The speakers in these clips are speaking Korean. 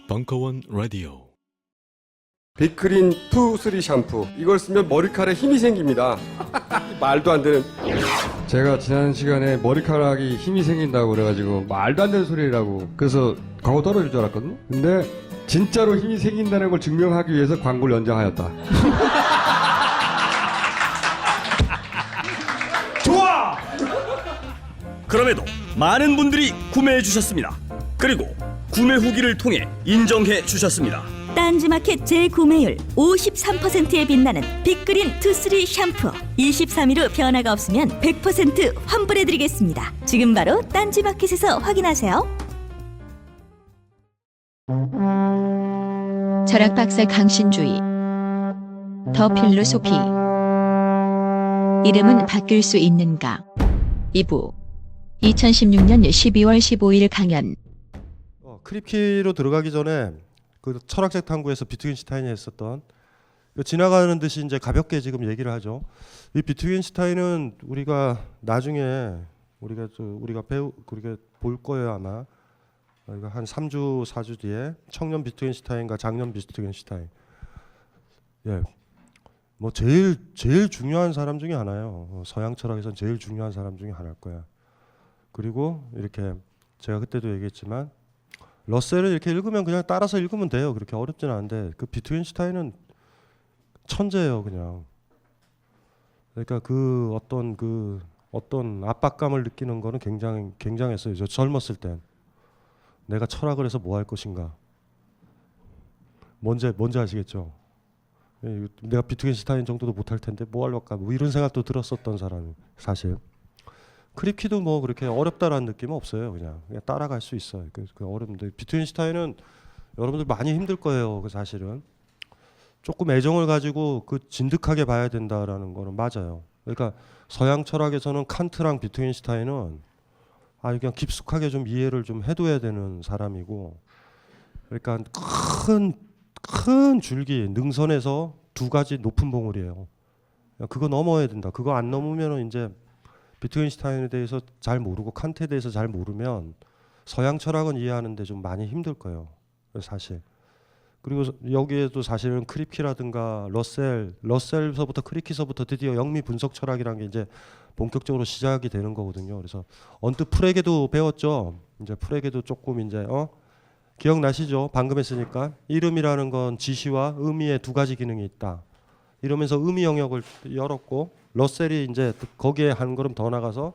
벙커원 라디오. 빅그린 투 쓰리 샴푸, 이걸 쓰면 머리카락에 힘이 생깁니다. 말도 안 되는. 제가 지난 시간에 머리카락이 힘이 생긴다고 그래가지고 말도 안 되는 소리라고, 그래서 광고 떨어질 줄 알았거든요. 근데 진짜로 힘이 생긴다는 걸 증명하기 위해서 광고를 연장하였다. 좋아! 그럼에도 많은 분들이 구매해 주셨습니다. 그리고 구매 후기를 통해 인정해 주셨습니다. 딴지마켓 재구매율 53%에 빛나는 빅그린 투쓰리 샴푸, 23일 후 변화가 없으면 100% 환불해드리겠습니다. 지금 바로 딴지마켓에서 확인하세요. 철학박사 강신주의, 더 필로소피. 이름은 바뀔 수 있는가? 2부 2016년 12월 15일 강연. 크립키로 들어가기 전에 그 철학적 탐구에서 비트겐슈타인이 했었던, 지나가는 듯이 이제 가볍게 지금 얘기를 하죠. 이 비트겐슈타인은 우리가 나중에 우리가 볼 거예요 아마. 한 3주 4주 뒤에 청년 비트겐슈타인과 장년 비트겐슈타인. 예, 뭐 제일 중요한 사람 중에 하나예요. 서양 철학에서는 제일 중요한 사람 중에 하나일 거야. 그리고 이렇게 제가 그때도 얘기했지만, 러셀을 이렇게 읽으면 그냥 따라서 읽으면 돼요. 그렇게 어렵지는 않은데, 그 비트겐슈타인은 천재예요, 그냥. 그러니까 그 어떤 압박감을 느끼는 거는 굉장했어요. 저 젊었을 땐 내가 철학을 해서 뭐 할 것인가. 뭔지 아시겠죠? 내가 비트겐슈타인 정도도 못할 텐데 뭐 할까, 뭐 이런 생각도 들었었던 사람이 사실. 크립키도 뭐 그렇게 어렵다라는 느낌은 없어요. 그냥 따라갈 수 있어요. 그 어렵는데, 비트겐슈타인은 여러분들 많이 힘들 거예요. 그 사실은 조금 애정을 가지고 그 진득하게 봐야 된다라는 거는 맞아요. 그러니까 서양 철학에서는 칸트랑 비트겐슈타인은 그냥 깊숙하게 좀 이해를 좀 해둬야 되는 사람이고, 그러니까 큰 줄기 능선에서 두 가지 높은 봉우리예요. 그거 넘어야 된다. 그거 안 넘으면은 이제 비트겐슈타인에 대해서 잘 모르고 칸트에 대해서 잘 모르면 서양 철학은 이해하는데 좀 많이 힘들 거예요, 사실. 그리고 여기에도 사실은 크립키라든가 러셀서부터 크립키서부터 드디어 영미 분석 철학이라는 게 이제 본격적으로 시작이 되는 거거든요. 그래서 언뜻 프레게도 배웠죠. 이제 프레게도 조금 이제 기억나시죠? 방금 했으니까. 이름이라는 건 지시와 의미의 두 가지 기능이 있다. 이러면서 의미 영역을 열었고, 러셀이 이제 거기에 한 걸음 더 나가서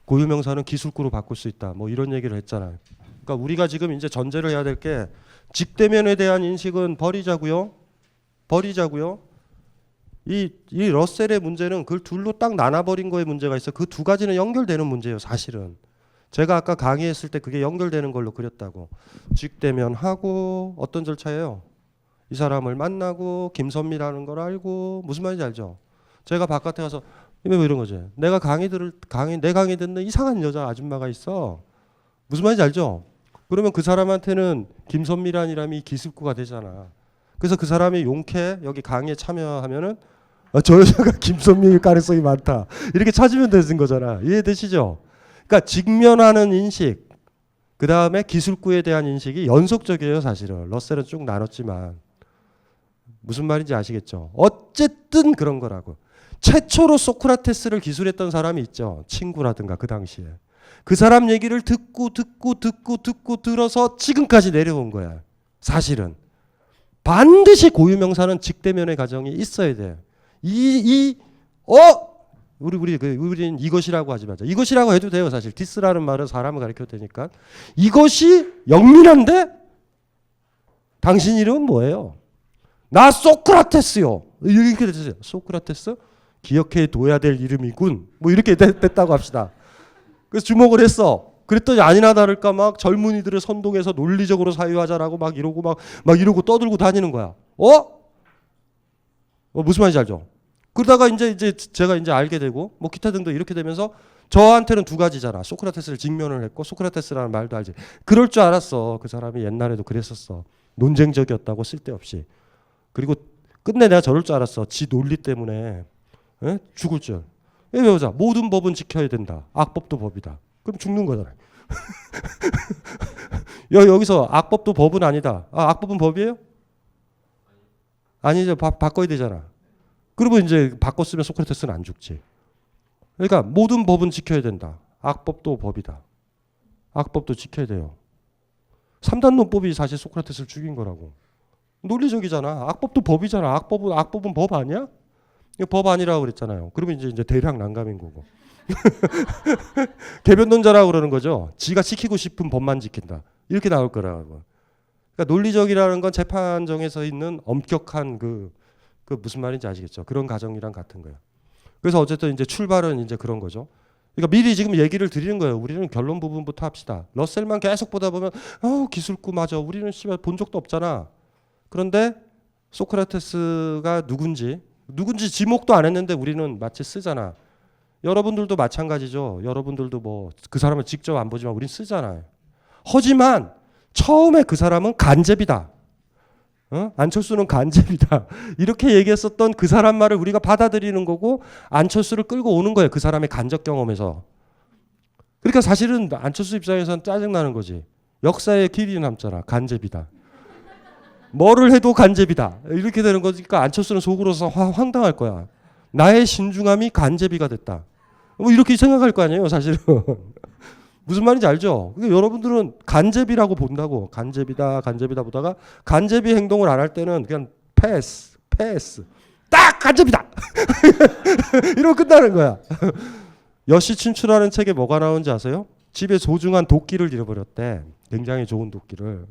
고유명사는 기술구로 바꿀 수 있다. 뭐 이런 얘기를 했잖아요. 그러니까 우리가 지금 이제 전제를 해야 될 게, 직대면에 대한 인식은 버리자고요. 이 러셀의 문제는 그걸 둘로 딱 나눠버린 거에 문제가 있어. 그 두 가지는 연결되는 문제예요, 사실은. 제가 아까 강의했을 때 그게 연결되는 걸로 그렸다고. 직대면하고 어떤 절차예요? 이 사람을 만나고 김선미라는 걸 알고, 무슨 말인지 알죠? 제가 바깥에 가서 뭐 이런 거지. 내 강의 듣는 이상한 여자 아줌마가 있어. 무슨 말인지 알죠? 그러면 그 사람한테는 김선미라는 이름이 기습구가 되잖아. 그래서 그 사람이 용케 여기 강의에 참여하면은 저 여자가 김선미일 가능성이 많다, 이렇게 찾으면 되는 거잖아. 이해되시죠? 그러니까 직면하는 인식, 그 다음에 기술구에 대한 인식이 연속적이에요, 사실은. 러셀은 쭉 나눴지만. 무슨 말인지 아시겠죠? 어쨌든 그런 거라고. 최초로 소크라테스를 기술했던 사람이 있죠. 친구라든가 그 당시에. 그 사람 얘기를 듣고 들어서 지금까지 내려온 거야. 사실은. 반드시 고유명사는 직대면의 가정이 있어야 돼. 우리는 이것이라고 하지 마자. 이것이라고 해도 돼요, 사실. 디스라는 말은 사람을 가리켜도 되니까. 이것이 영민한데 당신 이름은 뭐예요? 나 소크라테스요. 이렇게 됐어요. 소크라테스? 기억해 둬야 될 이름이군. 뭐 이렇게 됐다고 합시다. 그래서 주목을 했어. 그랬더니 아니나 다를까 막 젊은이들을 선동해서 논리적으로 사유하자라고 막 이러고 떠들고 다니는 거야. 무슨 말인지 알죠? 그러다가 이제 제가 이제 알게 되고 뭐 기타 등등 이렇게 되면서 저한테는 두 가지잖아. 소크라테스를 직면을 했고, 소크라테스라는 말도 알지. 그럴 줄 알았어. 그 사람이 옛날에도 그랬었어. 논쟁적이었다고, 쓸데없이. 그리고 끝내 내가 저럴 줄 알았어. 지 논리 때문에 죽을 줄. 외우자. 모든 법은 지켜야 된다. 악법도 법이다. 그럼 죽는 거잖아요. 여기서 악법도 법은 아니다. 악법은 법이에요? 아니죠. 바꿔야 되잖아. 그러면 이제 바꿨으면 소크라테스는 안 죽지. 그러니까 모든 법은 지켜야 된다. 악법도 법이다. 악법도 지켜야 돼요. 3단 논법이 사실 소크라테스를 죽인 거라고. 논리적이잖아. 악법도 법이잖아. 악법은 법 아니야? 법 아니라고 그랬잖아요. 그러면 이제 대략 난감인 거고. 개변론자라고 그러는 거죠. 지가 지키고 싶은 법만 지킨다. 이렇게 나올 거라고. 그러니까 논리적이라는 건 재판정에서 있는 엄격한 그 무슨 말인지 아시겠죠? 그런 가정이랑 같은 거예요. 그래서 어쨌든 이제 출발은 이제 그런 거죠. 그러니까 미리 지금 얘기를 드리는 거예요. 우리는 결론 부분부터 합시다. 러셀만 계속 보다 보면 기술구 맞아. 우리는 씨발 본 적도 없잖아. 그런데 소크라테스가 누군지 지목도 안 했는데 우리는 마치 쓰잖아. 여러분들도 마찬가지죠. 여러분들도 뭐 그 사람을 직접 안 보지만 우린 쓰잖아요. 하지만 처음에 그 사람은 간접이다. 안철수는 간접이다. 이렇게 얘기했었던 그 사람 말을 우리가 받아들이는 거고 안철수를 끌고 오는 거예요. 그 사람의 간접 경험에서. 그러니까 사실은 안철수 입장에서는 짜증나는 거지. 역사의 길이 남잖아. 간접이다. 뭐를 해도 간접이다. 이렇게 되는 거니까 안철수는 속으로서 황당할 거야. 나의 신중함이 간접이가 됐다. 뭐 이렇게 생각할 거 아니에요. 사실은. 무슨 말인지 알죠? 그러니까 여러분들은 간접이라고 본다고. 간접이다 보다가 간접이 행동을 안 할 때는 그냥 패스. 딱 간접이다. 이러고 끝나는 거야. 여시춘추라는 책에 뭐가 나오는지 아세요? 집에 소중한 도끼를 잃어버렸대. 굉장히 좋은 도끼를.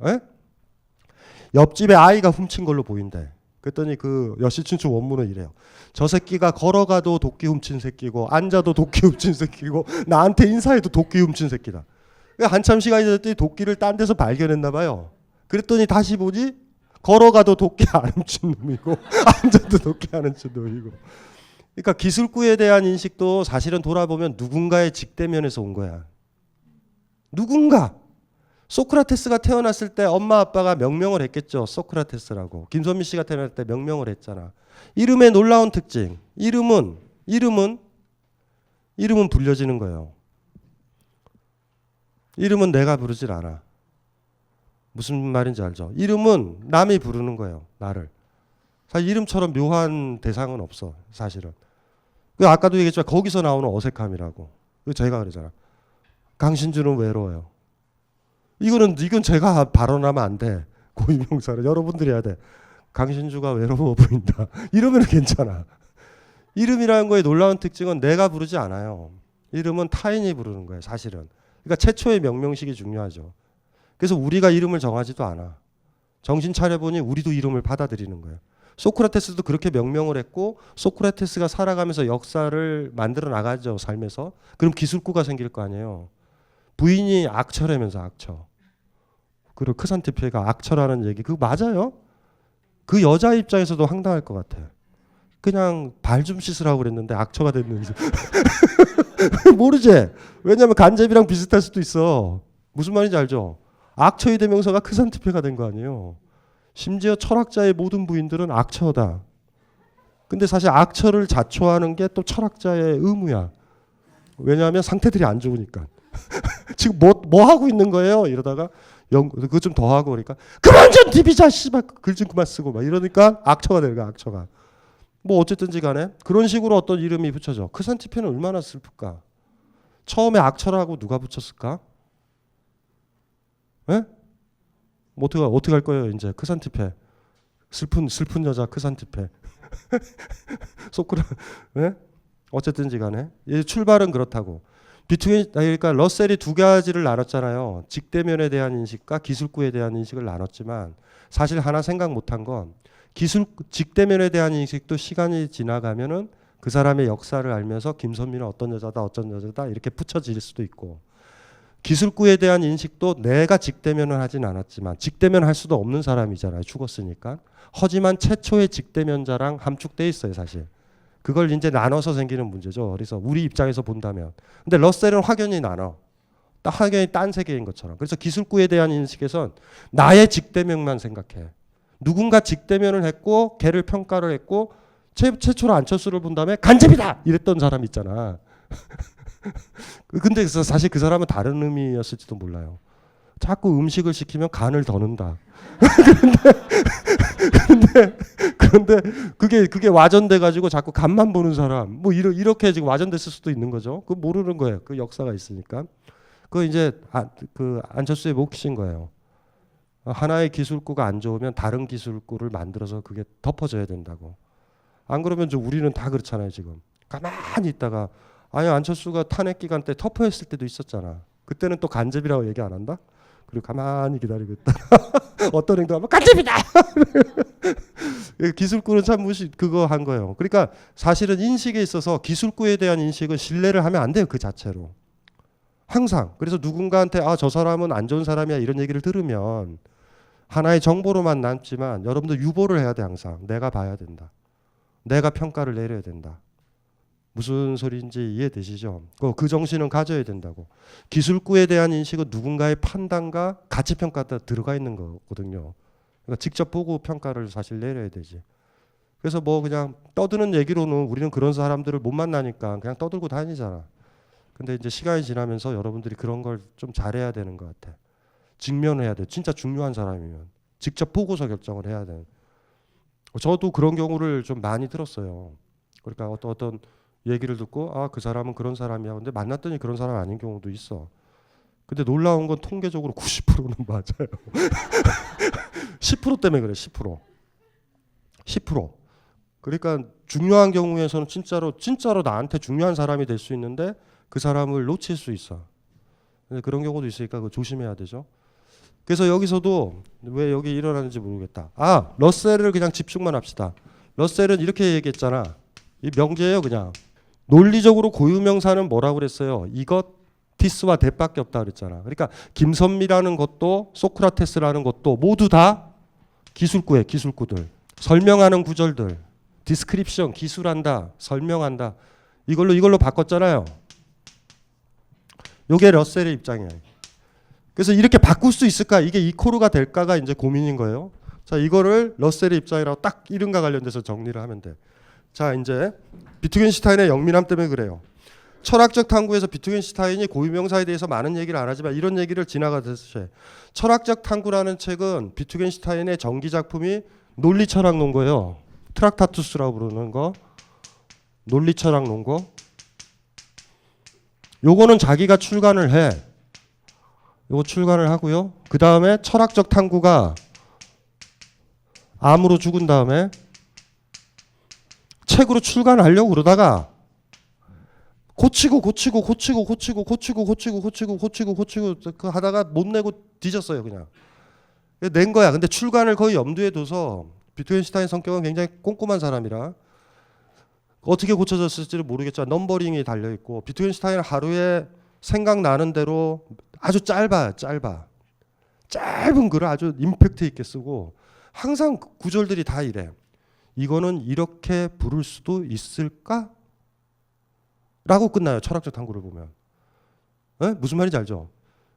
옆집에 아이가 훔친 걸로 보인대. 그랬더니 그 여시춘추 원문은 이래요. 저 새끼가 걸어가도 도끼 훔친 새끼고 앉아도 도끼 훔친 새끼고 나한테 인사해도 도끼 훔친 새끼다. 한참 시간이 됐더니 도끼를 딴 데서 발견했나 봐요. 그랬더니 다시 보니 걸어가도 도끼 안 훔친 놈이고 앉아도 도끼 안 훔친 놈이고. 그러니까 기술구에 대한 인식도 사실은 돌아보면 누군가의 직대면에서 온 거야. 누군가. 소크라테스가 태어났을 때 엄마 아빠가 명명을 했겠죠. 소크라테스라고. 김선미 씨가 태어날 때 명명을 했잖아. 이름의 놀라운 특징. 이름은 불려지는 거예요. 이름은 내가 부르질 않아. 무슨 말인지 알죠? 이름은 남이 부르는 거예요. 나를. 사실 이름처럼 묘한 대상은 없어. 사실은. 아까도 얘기했지만 거기서 나오는 어색함이라고. 제가 그러잖아. 강신주는 외로워요. 이건 제가 발언하면 안 돼. 고유명사를 여러분들이 해야 돼. 강신주가 외로워 보인다. 이러면 괜찮아. 이름이라는 거의 놀라운 특징은 내가 부르지 않아요. 이름은 타인이 부르는 거예요. 사실은. 그러니까 최초의 명명식이 중요하죠. 그래서 우리가 이름을 정하지도 않아. 정신 차려보니 우리도 이름을 받아들이는 거예요. 소크라테스도 그렇게 명명을 했고 소크라테스가 살아가면서 역사를 만들어 나가죠. 삶에서. 그럼 기술구가 생길 거 아니에요. 부인이 악처라면서 악처. 그리고 크산티페가 악처라는 얘기 그거 맞아요? 그 여자 입장에서도 황당할 것 같아. 그냥 발 좀 씻으라고 그랬는데 악처가 됐는지 모르지? 왜냐하면 간접이랑 비슷할 수도 있어. 무슨 말인지 알죠? 악처의 대명사가 크산티페가 된 거 아니에요. 심지어 철학자의 모든 부인들은 악처다. 근데 사실 악처를 자초하는 게 또 철학자의 의무야. 왜냐하면 상태들이 안 좋으니까. 지금 뭐 하고 있는 거예요? 이러다가 그거 좀 더 하고 그러니까 그만 좀 디비자 씨발 글 좀 그만 쓰고 막 이러니까 악처가 되는 거야. 악처가. 뭐 어쨌든지 간에 그런 식으로 어떤 이름이 붙여져. 크산티페는 얼마나 슬플까? 처음에 악처라고 누가 붙였을까? 예? 뭐 어떻게 할 거예요? 이제 크산티페. 슬픈 여자 크산티페. 소크라. 예? 어쨌든지 간에 출발은 그렇다고. 그러니까 러셀이 두 가지를 나눴잖아요. 직대면에 대한 인식과 기술구에 대한 인식을 나눴지만 사실 하나 생각 못한 건 직대면에 대한 인식도 시간이 지나가면은 그 사람의 역사를 알면서 김선미는 어떤 여자다 이렇게 붙여질 수도 있고 기술구에 대한 인식도 내가 직대면을 하진 않았지만 직대면 할 수도 없는 사람이잖아요. 죽었으니까. 하지만 최초의 직대면자랑 함축돼 있어요. 사실. 그걸 이제 나눠서 생기는 문제죠. 그래서 우리 입장에서 본다면. 근데 러셀은 확연히 나눠. 확연히 딴 세계인 것처럼. 그래서 기술구에 대한 인식에선 나의 직대면만 생각해. 누군가 직대면을 했고 걔를 평가를 했고 최초로 안철수를 본 다음에 간접이다! 이랬던 사람 있잖아. 근데 사실 그 사람은 다른 의미였을지도 몰라요. 자꾸 음식을 시키면 간을 더 넣는다. 그런데 그게 와전돼 가지고 자꾸 간만 보는 사람 뭐 이렇게 지금 와전됐을 수도 있는 거죠. 그 모르는 거예요. 그 역사가 있으니까. 그 이제 그 안철수의 몫인 거예요. 하나의 기술구가 안 좋으면 다른 기술구를 만들어서 그게 덮어져야 된다고. 안 그러면 우리는 다 그렇잖아요. 지금 가만히 있다가 아니 안철수가 탄핵 기간 때 터프했을 때도 있었잖아. 그때는 또 간접이라고 얘기 안 한다. 그리고 가만히 기다리고 있다. 어떤 행동하면 간접이다. 기술구는 참 그거 한 거예요. 그러니까 사실은 인식에 있어서 기술구에 대한 인식은 신뢰를 하면 안 돼요. 그 자체로. 항상. 그래서 누군가한테 저 사람은 안 좋은 사람이야 이런 얘기를 들으면 하나의 정보로만 남지만 여러분들 유보를 해야 돼. 항상. 내가 봐야 된다. 내가 평가를 내려야 된다. 무슨 소리인지 이해되시죠? 그 정신은 가져야 된다고. 기술구에 대한 인식은 누군가의 판단과 가치평가가 들어가 있는 거거든요. 그러니까 직접 보고 평가를 사실 내려야 되지. 그래서 뭐 그냥 떠드는 얘기로는 우리는 그런 사람들을 못 만나니까 그냥 떠들고 다니잖아. 근데 이제 시간이 지나면서 여러분들이 그런 걸 좀 잘해야 되는 것 같아. 직면해야 돼. 진짜 중요한 사람이면. 직접 보고서 결정을 해야 돼. 저도 그런 경우를 좀 많이 들었어요. 그러니까 어떤 얘기를 듣고 그 사람은 그런 사람이야. 근데 만났더니 그런 사람 아닌 경우도 있어. 근데 놀라운 건 통계적으로 90%는 맞아요. 10% 때문에 그래. 10%. 그러니까 중요한 경우에서는 진짜로 나한테 중요한 사람이 될 수 있는데 그 사람을 놓칠 수 있어. 근데 그런 경우도 있으니까 그거 조심해야 되죠. 그래서 여기서도 왜 여기 일어나는지 모르겠다. 러셀을 그냥 집중만 합시다. 러셀은 이렇게 얘기했잖아. 이 명제예요, 그냥. 논리적으로 고유명사는 뭐라고 그랬어요? 이것, 티스와 대밖에 없다 그랬잖아. 그러니까 김선미라는 것도 소크라테스라는 것도 모두 다 기술구예요, 기술구들. 설명하는 구절들. 디스크립션, 기술한다, 설명한다. 이걸로 바꿨잖아요. 요게 러셀의 입장이에요. 그래서 이렇게 바꿀 수 있을까? 이게 이코르가 될까가 이제 고민인 거예요. 자, 이거를 러셀의 입장이라고 딱 이름과 관련돼서 정리를 하면 돼. 자, 이제 비트겐슈타인의 영민함 때문에 그래요. 철학적 탐구에서 비트겐슈타인이 고유명사에 대해서 많은 얘기를 안 하지만 이런 얘기를 지나가듯이 철학적 탐구라는 책은 비트겐슈타인의 전기 작품이 논리철학 논거예요. 트락타투스라고 부르는 거. 논리철학 논거. 요거는 자기가 출간을 해. 요거 출간을 하고요. 그 다음에 철학적 탐구가 암으로 죽은 다음에 책으로 출간하려고 그러다가 고치고 하다가 못 내고 뒤졌어요. 그냥 낸 거야. 근데 출간을 거의 염두에 둬서 비트겐슈타인 성격은 굉장히 꼼꼼한 사람이라 어떻게 고쳐졌을지를 모르겠지만 넘버링이 달려있고 비트겐슈타인은 하루에 생각나는 대로 아주 짧은 글을 아주 임팩트 있게 쓰고 항상 구절들이 다 이래. 이거는 이렇게 부를 수도 있을까? 라고 끝나요. 철학적 탐구를 보면. 무슨 말인지 알죠?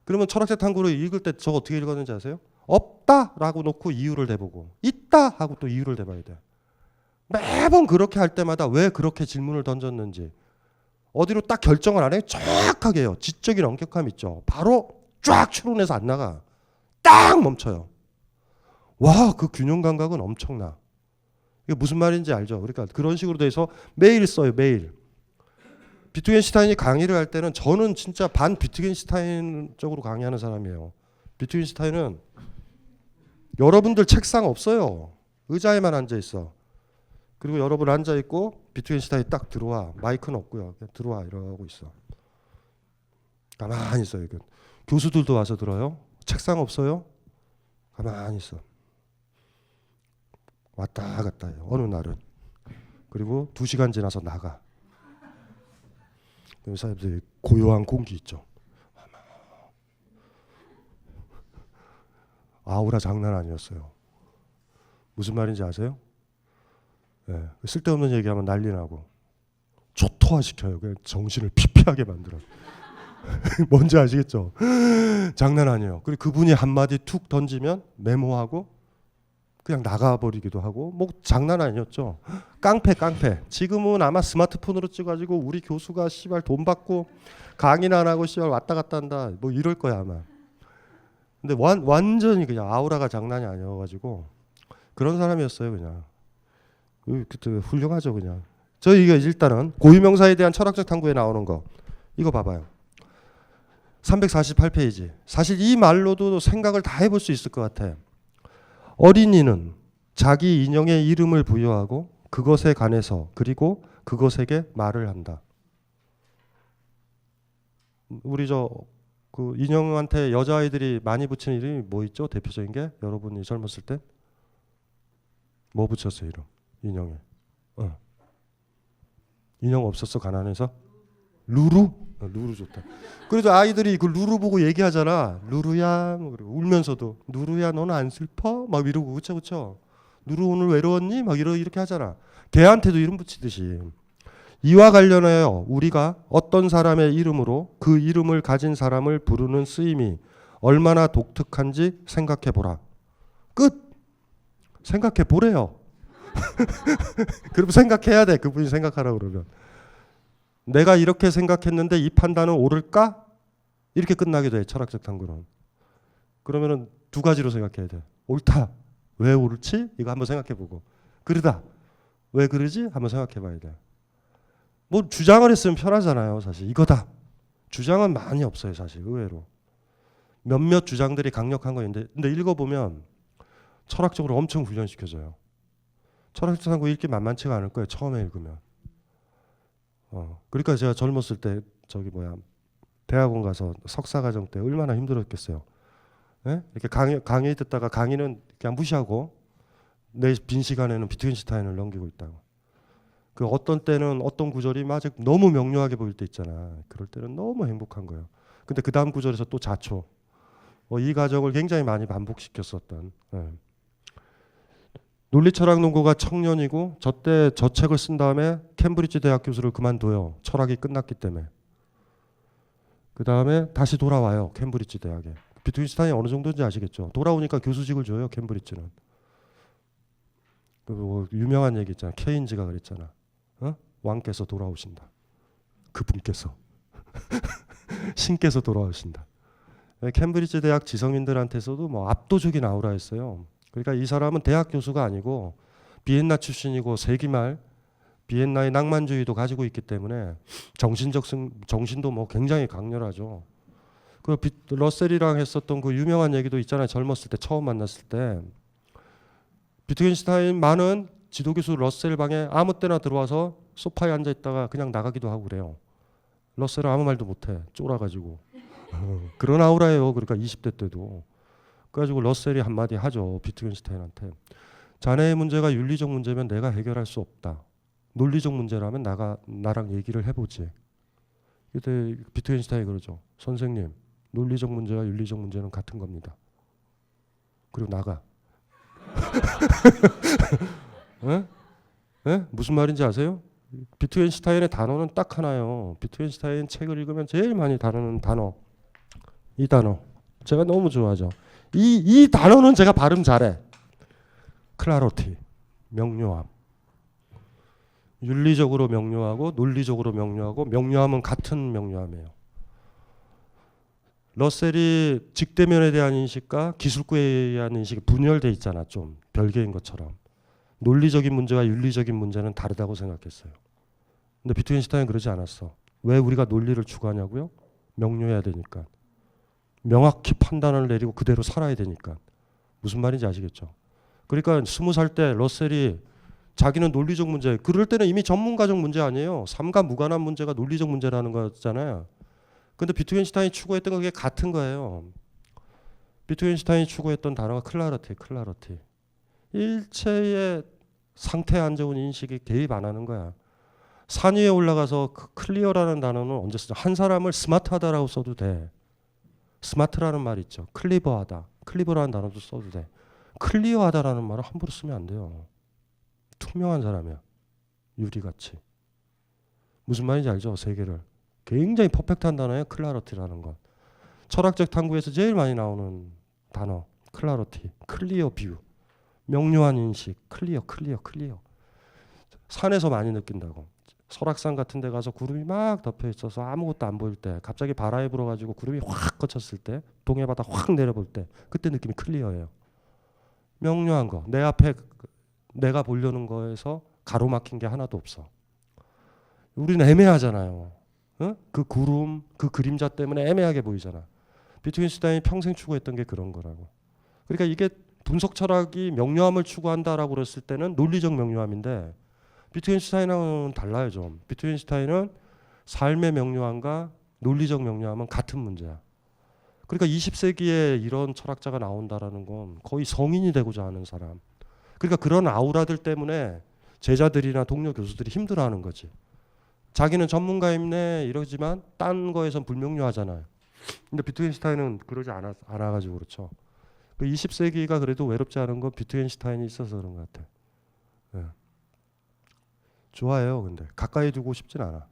그러면 철학적 탐구를 읽을 때 저거 어떻게 읽었는지 아세요? 없다 라고 놓고 이유를 대보고 있다 하고 또 이유를 대봐야 돼. 매번 그렇게 할 때마다 왜 그렇게 질문을 던졌는지 어디로 딱 결정을 안 해요. 정확하게 해요. 지적인 엄격함 있죠. 바로 쫙 추론해서 안 나가. 딱 멈춰요. 와, 그 균형 감각은 엄청나. 이게 무슨 말인지 알죠? 그러니까 그런 식으로 돼서 매일 써요. 매일. 비트겐슈타인이 강의를 할 때는 저는 진짜 반 비트겐슈타인 쪽으로 강의하는 사람이에요. 비트겐슈타인은 여러분들 책상 없어요. 의자에만 앉아 있어. 그리고 여러분 앉아 있고 비트겐슈타인이 딱 들어와. 마이크는 없고요. 그냥 들어와 이러고 있어. 가만히 있어요. 교수들도 와서 들어요. 책상 없어요. 가만히 있어. 왔다 갔다 해요. 어느 날은. 그리고 2시간 지나서 나가. 그 사람들이 고요한 공기 있죠. 아우라 장난 아니었어요. 무슨 말인지 아세요? 네, 쓸데없는 얘기하면 난리 나고 초토화시켜요. 그냥 정신을 피폐하게 만들어요. 뭔지 아시겠죠? 장난 아니에요. 그리고 그분이 한마디 툭 던지면 메모하고 그냥 나가버리기도 하고 뭐 장난 아니었죠. 깡패. 지금은 아마 스마트폰으로 찍어가지고 우리 교수가 씨발 돈 받고 강의는 안 하고 씨발 왔다 갔다 한다 뭐 이럴 거야 아마. 근데 완전히 그냥 아우라가 장난이 아니어가지고 그런 사람이었어요 그냥. 그때 훌륭하죠 그냥. 이게 일단은 고유명사에 대한 철학적 탐구에 나오는 거 이거 봐봐요. 348페이지. 사실 이 말로도 생각을 다 해볼 수 있을 것 같아. 어린이는 자기 인형의 이름을 부여하고 그것에 관해서 그리고 그것에게 말을 한다. 우리 그 인형한테 여자아이들이 많이 붙이는 이름이 뭐 있죠? 대표적인 게 여러분이 젊었을 때 뭐 붙였어요 이름? 인형에. 인형 없었어 가난해서? 루루? 루루 좋다. 그래도 아이들이 그 루루 보고 얘기하잖아. 루루야, 뭐 그러고 울면서도 루루야 너는 안 슬퍼? 막 이러고 그쵸? 루루 오늘 외로웠니? 막 이렇게 하잖아. 걔한테도 이름 붙이듯이. 이와 관련하여 우리가 어떤 사람의 이름으로 그 이름을 가진 사람을 부르는 쓰임이 얼마나 독특한지 생각해 보라. 끝. 생각해 보래요. 그럼 생각해야 돼. 그분이 생각하라고 그러면. 내가 이렇게 생각했는데 이 판단은 옳을까? 이렇게 끝나게 돼. 철학적 탐구는. 그러면은 두 가지로 생각해야 돼. 옳다. 왜 옳지? 이거 한번 생각해 보고. 그러다. 왜 그러지? 한번 생각해 봐야 돼. 뭐 주장을 했으면 편하잖아요. 사실 이거다. 주장은 많이 없어요. 사실 의외로. 몇몇 주장들이 강력한 거 있는데 근데 읽어보면 철학적으로 엄청 훈련시켜줘요. 철학적 탐구 읽기 만만치가 않을 거예요. 처음에 읽으면. 그러니까 제가 젊었을 때 대학원 가서 석사과정 때 얼마나 힘들었겠어요. 예? 이렇게 강의 듣다가 강의는 그냥 무시하고 내 빈 시간에는 비트겐슈타인을 넘기고 있다고. 그 어떤 때는 어떤 구절이 막 너무 명료하게 보일 때 있잖아. 그럴 때는 너무 행복한 거예요. 근데 그 다음 구절에서 또 자초. 이 과정을 굉장히 많이 반복시켰었던. 예. 논리철학농구가 청년이고 저때 저 책을 쓴 다음에 캠브리지 대학 교수를 그만둬요. 철학이 끝났기 때문에. 그 다음에 다시 돌아와요. 캠브리지 대학에. 비트겐슈타인이 어느 정도인지 아시겠죠? 돌아오니까 교수직을 줘요. 캠브리지는. 뭐 유명한 얘기 있잖아. 케인즈가 그랬잖아. 왕께서 돌아오신다. 그분께서. 신께서 돌아오신다. 캠브리지 대학 지성인들한테서도 뭐 압도적인 아우라였어요. 그러니까 이 사람은 대학 교수가 아니고 비엔나 출신이고 세기말 비엔나의 낭만주의도 가지고 있기 때문에 정신도 뭐 굉장히 강렬하죠. 그 러셀이랑 했었던 그 유명한 얘기도 있잖아요. 젊었을 때 처음 만났을 때 비트겐슈타인만은 지도교수 러셀 방에 아무 때나 들어와서 소파에 앉아 있다가 그냥 나가기도 하고 그래요. 러셀은 아무 말도 못해. 쫄아가지고. 그런 아우라예요. 그러니까 20대 때도. 그래가지고 러셀이 한마디 하죠. 비트겐슈타인한테. 자네의 문제가 윤리적 문제면 내가 해결할 수 없다. 논리적 문제라면 나랑 얘기를 해보지. 그때 비트겐슈타인이 그러죠. 선생님, 논리적 문제와 윤리적 문제는 같은 겁니다. 그리고 나가. 에? 에? 무슨 말인지 아세요? 비트겐슈타인의 단어는 딱 하나요. 비트겐슈타인 책을 읽으면 제일 많이 다루는 단어. 이 단어. 제가 너무 좋아하죠. 이 단어는 제가 발음 잘해. 클라리티. 명료함. 윤리적으로 명료하고 논리적으로 명료하고 명료함은 같은 명료함이에요. 러셀이 직대면에 대한 인식과 기술구에 대한 인식이 분열돼 있잖아. 좀 별개인 것처럼. 논리적인 문제와 윤리적인 문제는 다르다고 생각했어요. 근데 비트겐슈타인은 그러지 않았어. 왜 우리가 논리를 추구하냐고요? 명료해야 되니까. 명확히 판단을 내리고 그대로 살아야 되니까. 무슨 말인지 아시겠죠? 그러니까 20살 때 러셀이 자기는 논리적 문제, 그럴 때는 이미 전문가적 문제 아니에요. 삶과 무관한 문제가 논리적 문제라는 거잖아요. 근데 비트겐슈타인이 추구했던 게 같은 거예요. 비트겐슈타인이 추구했던 단어가 클라리티. 일체의 상태에 안 좋은 인식이 개입 안 하는 거야. 산 위에 올라가서 클리어라는 단어는 언제 쓰죠? 한 사람을 스마트하다라고 써도 돼. 스마트라는 말 있죠. 클리버하다. 클리버라는 단어도 써도 돼. 클리어하다라는 말을 함부로 쓰면 안 돼요. 투명한 사람이야. 유리같이. 무슨 말인지 알죠? 세계를. 굉장히 퍼펙트한 단어예요. 클라리티라는 건. 철학적 탐구에서 제일 많이 나오는 단어. 클라리티. 클리어 뷰. 명료한 인식, 클리어. 산에서 많이 느낀다고. 설악산 같은 데 가서 구름이 막 덮여 있어서 아무것도 안 보일 때, 갑자기 바람이 불어가지고 구름이 확 걷혔을 때, 동해바다 확 내려볼 때, 그때 느낌이 클리어예요. 명료한 거. 내 앞에 내가 보려는 거에서 가로막힌 게 하나도 없어. 우리는 애매하잖아요. 어? 그 구름, 그 그림자 때문에 애매하게 보이잖아. 비트겐슈타인이 평생 추구했던 게 그런 거라고. 그러니까 이게 분석 철학이 명료함을 추구한다라고 그랬을 때는 논리적 명료함인데, 비트겐슈타인은 달라요 좀. 비트겐슈타인은 삶의 명료함과 논리적 명료함은 같은 문제야. 그러니까 20세기에 이런 철학자가 나온다라는 건 거의 성인이 되고자 하는 사람. 그러니까 그런 아우라들 때문에 제자들이나 동료 교수들이 힘들어하는 거지. 자기는 전문가임네 이러지만 딴 거에선 불명료하잖아요. 근데 비트겐슈타인은 그러지 않아가지고 그렇죠. 그 20세기가 그래도 외롭지 않은 건 비트겐슈타인이 있어서 그런 것 같아. 네. 좋아해요. 근데 가까이 두고 싶진 않아.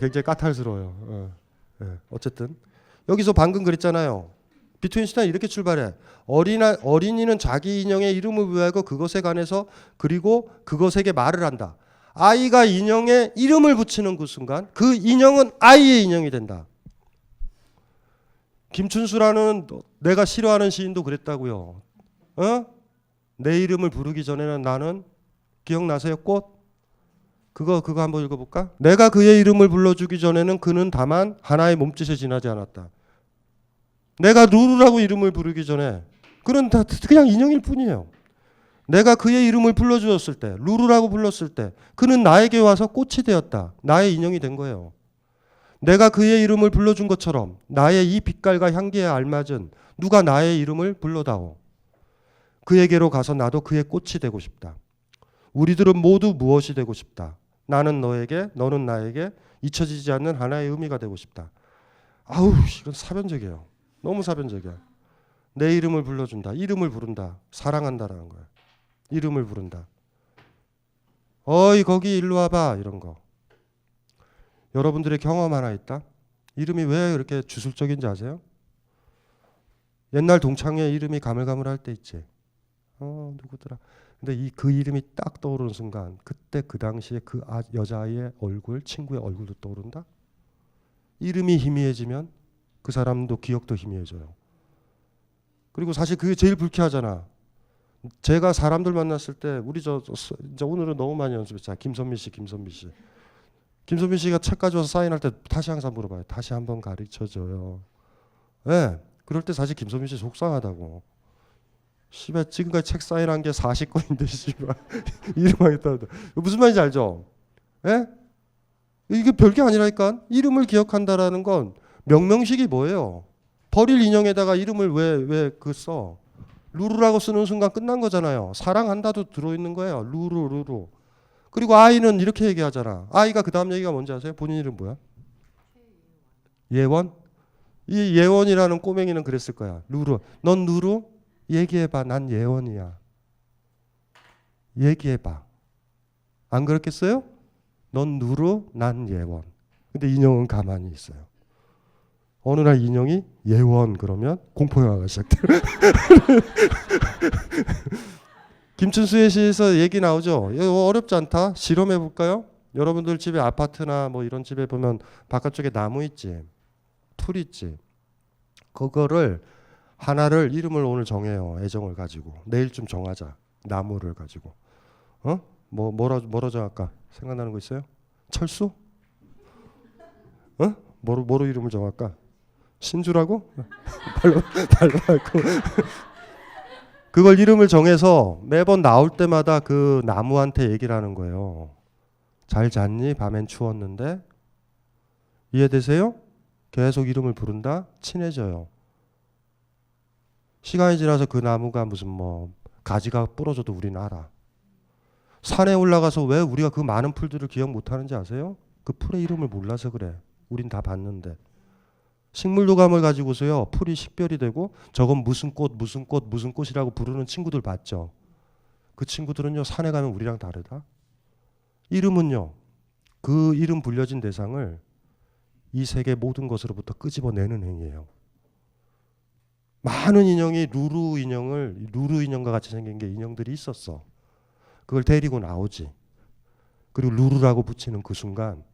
굉장히 까탈스러워요. 어쨌든 여기서 방금 그랬잖아요. 비트겐슈타인 이렇게 출발해. 어린이는 자기 인형의 이름을 부여하고 그것에 관해서 그리고 그것에게 말을 한다. 아이가 인형에 이름을 붙이는 그 순간 그 인형은 아이의 인형이 된다. 김춘수라는 내가 싫어하는 시인도 그랬다고요. 내 이름을 부르기 전에는 나는 기억나세요? 꽃? 그거 한번 읽어볼까? 내가 그의 이름을 불러주기 전에는 그는 다만 하나의 몸짓에 지나지 않았다. 내가 루루라고 이름을 부르기 전에 그는 다 그냥 인형일 뿐이에요. 내가 그의 이름을 불러주었을 때, 루루라고 불렀을 때 그는 나에게 와서 꽃이 되었다. 나의 인형이 된 거예요. 내가 그의 이름을 불러준 것처럼 나의 이 빛깔과 향기에 알맞은 누가 나의 이름을 불러다오. 그에게로 가서 나도 그의 꽃이 되고 싶다. 우리들은 모두 무엇이 되고 싶다. 나는 너에게, 너는 나에게 잊혀지지 않는 하나의 의미가 되고 싶다. 아우, 이건 사변적이에요. 너무 사변적이야. 내 이름을 불러준다. 이름을 부른다. 사랑한다라는 거야. 이름을 부른다. 어이 거기 일로 와봐 이런 거. 여러분들의 경험 하나 있다. 이름이 왜 이렇게 주술적인지 아세요? 옛날 동창회 이름이 가물가물할 때 있지. 누구더라. 근데 그 이름이 딱 떠오르는 순간 그때 그 당시에 그 여자아이의 얼굴, 친구의 얼굴도 떠오른다. 이름이 희미해지면 그 사람도 기억도 희미해져요. 그리고 사실 그게 제일 불쾌하잖아. 제가 사람들 만났을 때 우리 이제 오늘은 너무 많이 연습했잖아. 김선미 씨. 김선미 씨가 책 가져와서 사인할 때 다시 항상 물어봐요. 다시 한번 가르쳐줘요. 네. 그럴 때 사실 김선미 씨 속상하다고. 씨발 지금까지 책 사인한 게 40권인데 씨발 이름 하겠다. 무슨 말인지 알죠? 예? 이게 별게 아니라니까. 이름을 기억한다라는 건 명명식이 뭐예요? 버릴 인형에다가 이름을 왜 써? 루루라고 쓰는 순간 끝난 거잖아요. 사랑한다도 들어있는 거예요. 루루. 그리고 아이는 이렇게 얘기하잖아. 아이가 그 다음 얘기가 뭔지 아세요? 본인 이름 뭐야? 예원? 이 예원이라는 꼬맹이는 그랬을 거야. 루루. 넌 루루? 얘기해봐. 난 예원이야. 얘기해봐. 안 그렇겠어요? 넌 루루, 난 예원. 근데 인형은 가만히 있어요. 어느 날 인형이 예원 그러면 공포영화가 시작돼요. 김춘수의 시에서 얘기 나오죠. 이거 어렵지 않다. 실험해 볼까요? 여러분들 집에 아파트나 뭐 이런 집에 보면 바깥쪽에 나무 있지. 풀 있지. 그거를 하나를 이름을 오늘 정해요. 애정을 가지고. 내일쯤 정하자. 나무를 가지고. 뭐로 정할까? 생각나는 거 있어요? 철수? 뭐로 이름을 정할까? 신주라고? 발로하고 그걸 이름을 정해서 매번 나올 때마다 그 나무한테 얘기를 하는 거예요. 잘 잤니? 밤엔 추웠는데. 이해되세요? 계속 이름을 부른다. 친해져요. 시간이 지나서 그 나무가 무슨 가지가 부러져도 우리는 알아. 산에 올라가서 왜 우리가 그 많은 풀들을 기억 못하는지 아세요? 그 풀의 이름을 몰라서 그래. 우린 다 봤는데. 식물도감을 가지고서요. 풀이 식별이 되고 저건 무슨 꽃이라고 부르는 친구들 봤죠. 그 친구들은요. 산에 가면 우리랑 다르다. 이름은요. 그 이름 불려진 대상을 이 세계 모든 것으로부터 끄집어내는 행위예요. 많은 인형이 루루 인형과 같이 생긴 게 인형들이 있었어. 그걸 데리고 나오지. 그리고 루루라고 붙이는 그 순간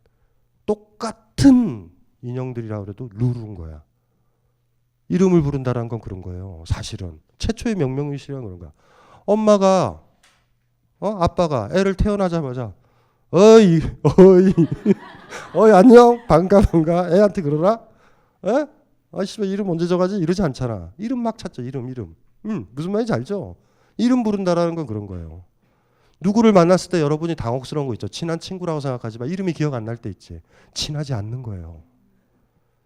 똑같은 인형들이라고 해도 루루인 거야. 이름을 부른다는 건 그런 거예요. 사실은 최초의 명명의식이란 그런 거야. 엄마가 아빠가 애를 태어나자마자 어이 안녕 반가 애한테 그러라? 에? 씨발 이름 언제 정하지? 이러지 않잖아. 이름 막 찾죠. 이름. 무슨 말인지 알죠? 이름 부른다라는 건 그런 거예요. 누구를 만났을 때 여러분이 당혹스러운 거 있죠. 친한 친구라고 생각하지만 이름이 기억 안 날 때 있지. 친하지 않는 거예요.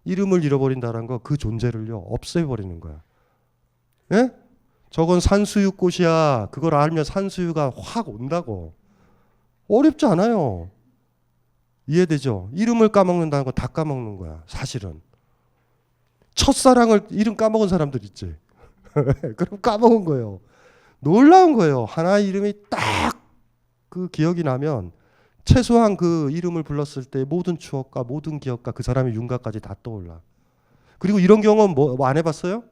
이름을 잃어버린다는 거 그 존재를요 없애버리는 거야. 예? 저건 산수유꽃이야. 그걸 알면 산수유가 확 온다고. 어렵지 않아요. 이해되죠? 이름을 까먹는다는 건 다 까먹는 거야. 사실은. 첫사랑을 이름 까먹은 사람들 있지. 그럼 까먹은 거예요. 놀라운 거예요. 하나의 이름이 딱 그 기억이 나면 최소한 그 이름을 불렀을 때 모든 추억과 모든 기억과 그 사람의 윤곽까지 다 떠올라. 그리고 이런 경험은 뭐 안 해봤어요?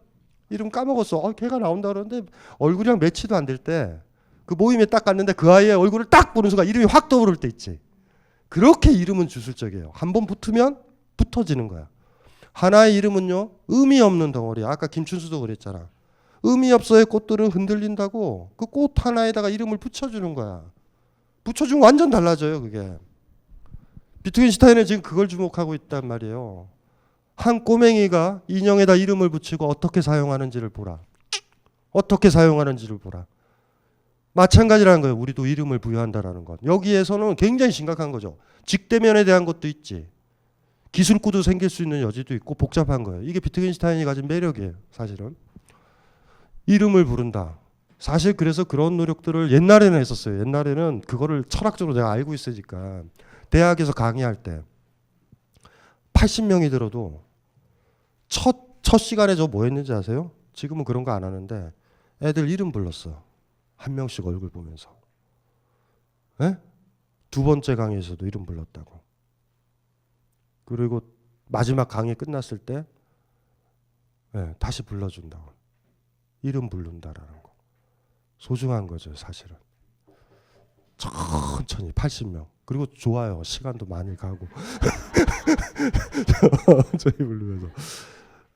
이름 까먹었어. 걔가 나온다 그러는데 얼굴이랑 매치도 안 될 때 그 모임에 딱 갔는데 그 아이의 얼굴을 딱 보는 순간 이름이 확 떠오를 때 있지. 그렇게 이름은 주술적이에요. 한번 붙으면 붙어지는 거야. 하나의 이름은요 의미 없는 덩어리야. 아까 김춘수도 그랬잖아. 의미 없어의 꽃들은 흔들린다고. 그 꽃 하나에다가 이름을 붙여주는 거야. 붙여주면 완전 달라져요. 그게. 비트겐슈타인은 지금 그걸 주목하고 있단 말이에요. 한 꼬맹이가 인형에다 이름을 붙이고 어떻게 사용하는지를 보라. 어떻게 사용하는지를 보라. 마찬가지라는 거예요. 우리도 이름을 부여한다라는 것. 여기에서는 굉장히 심각한 거죠. 직대면에 대한 것도 있지. 기술구도 생길 수 있는 여지도 있고 복잡한 거예요. 이게 비트겐슈타인이 가진 매력이에요. 사실은. 이름을 부른다. 사실 그래서 그런 노력들을 옛날에는 했었어요. 옛날에는 그거를 철학적으로 내가 알고 있으니까 대학에서 강의할 때 80명이 들어도 첫 시간에 저 뭐 했는지 아세요? 지금은 그런 거 안 하는데 애들 이름 불렀어. 한 명씩 얼굴 보면서. 에? 두 번째 강의에서도 이름 불렀다고. 그리고 마지막 강의 끝났을 때 다시 불러준다고. 이름 부른다라는 거. 소중한 거죠, 사실은. 천천히 80명. 그리고 좋아요. 시간도 많이 가고. 저희 부르면서.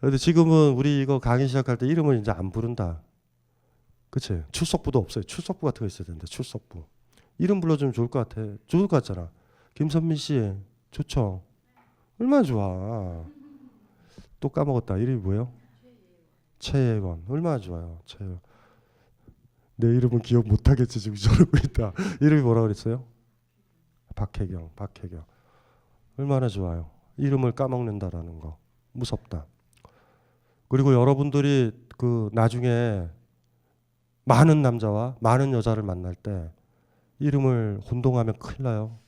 근데 지금은 우리 이거 강의 시작할 때 이름을 이제 안 부른다. 그치? 출석부도 없어요. 출석부 같은 거 있어야 되는데, 출석부. 이름 불러주면 좋을 것 같아. 좋을 것 같잖아. 김선민 씨, 좋죠? 얼마나 좋아. 또 까먹었다. 이름이 뭐예요? 최예원. 얼마나 좋아요. 최예원. 내 이름은 기억 못하겠지. 지금 저러고 있다. 이름이 뭐라 그랬어요? 박혜경. 얼마나 좋아요. 이름을 까먹는다라는 거. 무섭다. 그리고 여러분들이 그 나중에 많은 남자와 많은 여자를 만날 때 이름을 혼동하면 큰일 나요.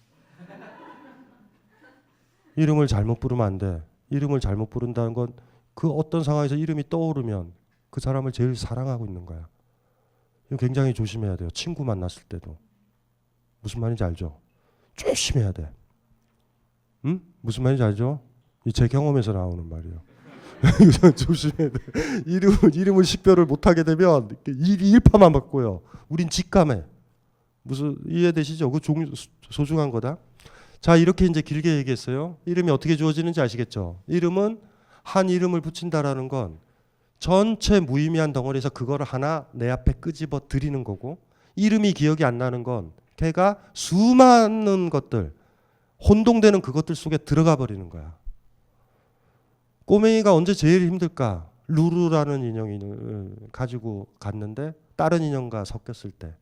이름을 잘못 부르면 안 돼. 이름을 잘못 부른다는 건 그 어떤 상황에서 이름이 떠오르면 그 사람을 제일 사랑하고 있는 거야. 이거 굉장히 조심해야 돼요. 친구 만났을 때도. 무슨 말인지 알죠? 조심해야 돼. 응? 무슨 말인지 알죠? 제 경험에서 나오는 말이에요. 조심해야 돼. 이름을 식별을 못하게 되면 일파만 받고요. 우린 직감해. 무슨 이해되시죠? 그 소중한 거다. 자, 이렇게 이제 길게 얘기했어요. 이름이 어떻게 주어지는지 아시겠죠? 이름은 한 이름을 붙인다라는 건 전체 무의미한 덩어리에서 그거를 하나 내 앞에 끄집어 드리는 거고, 이름이 기억이 안 나는 건 걔가 수많은 것들, 혼동되는 그것들 속에 들어가 버리는 거야. 꼬맹이가 언제 제일 힘들까? 루루라는 인형을 가지고 갔는데 다른 인형과 섞였을 때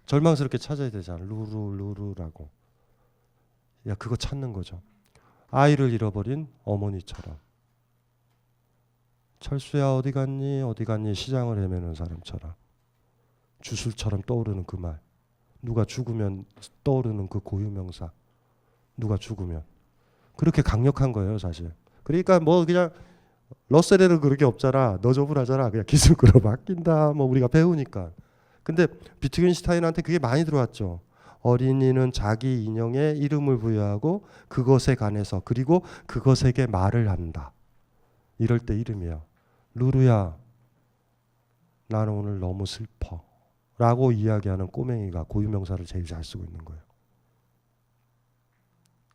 절망스럽게 찾아야 되잖아. 루루라고. 야, 그거 찾는 거죠. 아이를 잃어버린 어머니처럼. 철수야 어디 갔니 시장을 헤매는 사람처럼. 주술처럼 떠오르는 그 말. 누가 죽으면 떠오르는 그 고유명사. 누가 죽으면. 그렇게 강력한 거예요, 사실. 그러니까 뭐 그냥 러셀에는 그런 게 없잖아. 너저분하잖아. 그냥 기술구로 바뀐다. 뭐 우리가 배우니까. 근데 비트겐슈타인한테 그게 많이 들어왔죠. 어린이는 자기 인형에 이름을 부여하고 그것에 관해서, 그리고 그것에게 말을 한다. 이럴 때 이름이야. 루루야, 나는 오늘 너무 슬퍼 라고 이야기하는 꼬맹이가 고유명사를 제일 잘 쓰고 있는 거예요.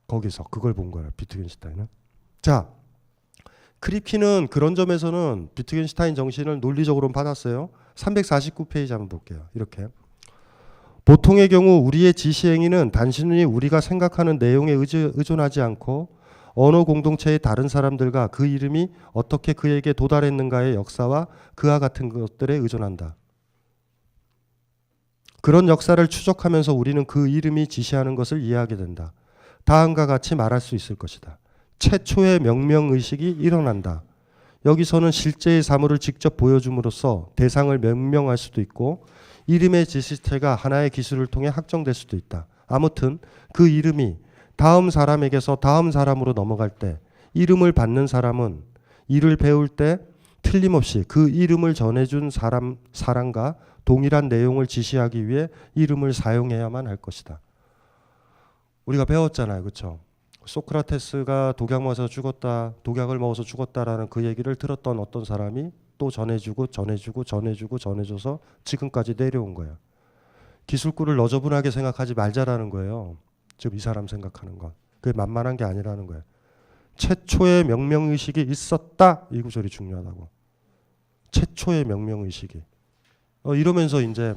거기서 그걸 본 거예요. 비트겐슈타인은. 자, 크립키는 그런 점에서는 비트겐슈타인 정신을 논리적으로는 받았어요. 349페이지 한번 볼게요. 이렇게. 보통의 경우 우리의 지시행위는 단순히 우리가 생각하는 내용에 의존하지 않고 언어 공동체의 다른 사람들과 그 이름이 어떻게 그에게 도달했는가의 역사와 그와 같은 것들에 의존한다. 그런 역사를 추적하면서 우리는 그 이름이 지시하는 것을 이해하게 된다. 다음과 같이 말할 수 있을 것이다. 최초의 명명의식이 일어난다. 여기서는 실제의 사물을 직접 보여줌으로써 대상을 명명할 수도 있고 이름의 지시체가 하나의 기술을 통해 확정될 수도 있다. 아무튼 그 이름이 다음 사람에게서 다음 사람으로 넘어갈 때 이름을 받는 사람은 이를 배울 때 틀림없이 그 이름을 전해준 사람과 동일한 내용을 지시하기 위해 이름을 사용해야만 할 것이다. 우리가 배웠잖아요. 그렇죠? 소크라테스가 독약 먹어서 죽었다, 독약을 먹어서 죽었다라는 그 얘기를 들었던 어떤 사람이 또 전해주고 전해줘서 지금까지 내려온 거예요. 기술구를 너저분하게 생각하지 말자라는 거예요. 지금 이 사람 생각하는 건. 그게 만만한 게 아니라는 거예요. 최초의 명명의식이 있었다. 이 구절이 중요하다고. 최초의 명명의식이. 이러면서 이제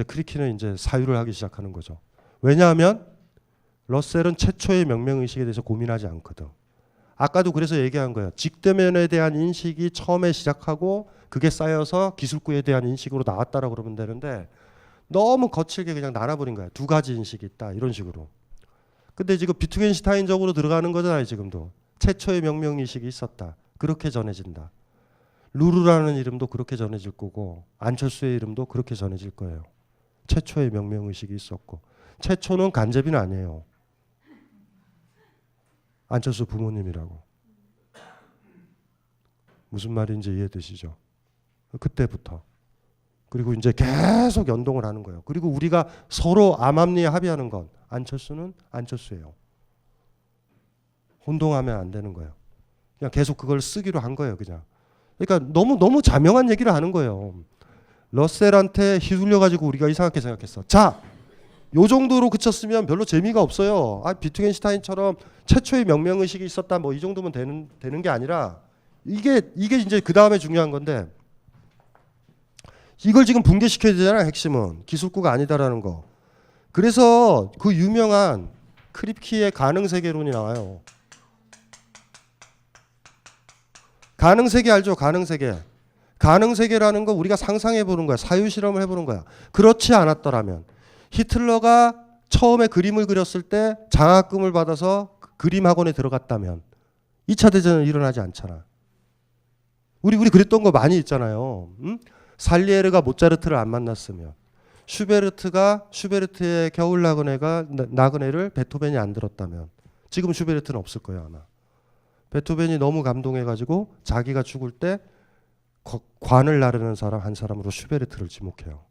크리키는 이제 사유를 하기 시작하는 거죠. 왜냐하면 러셀은 최초의 명명의식에 대해서 고민하지 않거든. 아까도 그래서 얘기한 거예요. 직대면에 대한 인식이 처음에 시작하고 그게 쌓여서 기술구에 대한 인식으로 나왔다라고 그러면 되는데 너무 거칠게 그냥 나눠버린 거야. 두 가지 인식이 있다. 이런 식으로. 근데 지금 비트겐슈타인적으로 들어가는 거잖아요. 지금도. 최초의 명명의식이 있었다. 그렇게 전해진다. 루루라는 이름도 그렇게 전해질 거고 안철수의 이름도 그렇게 전해질 거예요. 최초의 명명의식이 있었고 최초는 간접인 아니에요. 안철수 부모님이라고. 무슨 말인지 이해되시죠? 그때부터. 그리고 이제 계속 연동을 하는 거예요. 그리고 우리가 서로 암암리에 합의하는 건 안철수는 안철수예요. 혼동하면 안 되는 거예요. 그냥 계속 그걸 쓰기로 한 거예요. 그냥. 그러니까 너무 자명한 얘기를 하는 거예요. 러셀한테 휘둘려가지고 우리가 이상하게 생각했어. 자, 요 정도로 그쳤으면 별로 재미가 없어요. 비트겐슈타인처럼 최초의 명명의식이 있었다 뭐 이 정도면 되는 게 아니라 이게 이제 그 다음에 중요한 건데 이걸 지금 붕괴시켜야 되잖아요. 핵심은 기술구가 아니다라는 거. 그래서 그 유명한 크립키의 가능세계론이 나와요. 가능세계 알죠? 가능세계. 가능세계라는 거 우리가 상상해 보는 거야. 사유실험을 해보는 거야. 그렇지 않았더라면 히틀러가 처음에 그림을 그렸을 때 장학금을 받아서 그림 학원에 들어갔다면 2차 대전은 일어나지 않잖아. 우리 그랬던 거 많이 있잖아요. 응? 살리에르가 모차르트를 안 만났으면 슈베르트가 슈베르트의 겨울 나그네를 베토벤이 안 들었다면 지금 슈베르트는 없을 거예요 아마. 베토벤이 너무 감동해가지고 자기가 죽을 때 관을 나르는 사람 한 사람으로 슈베르트를 지목해요.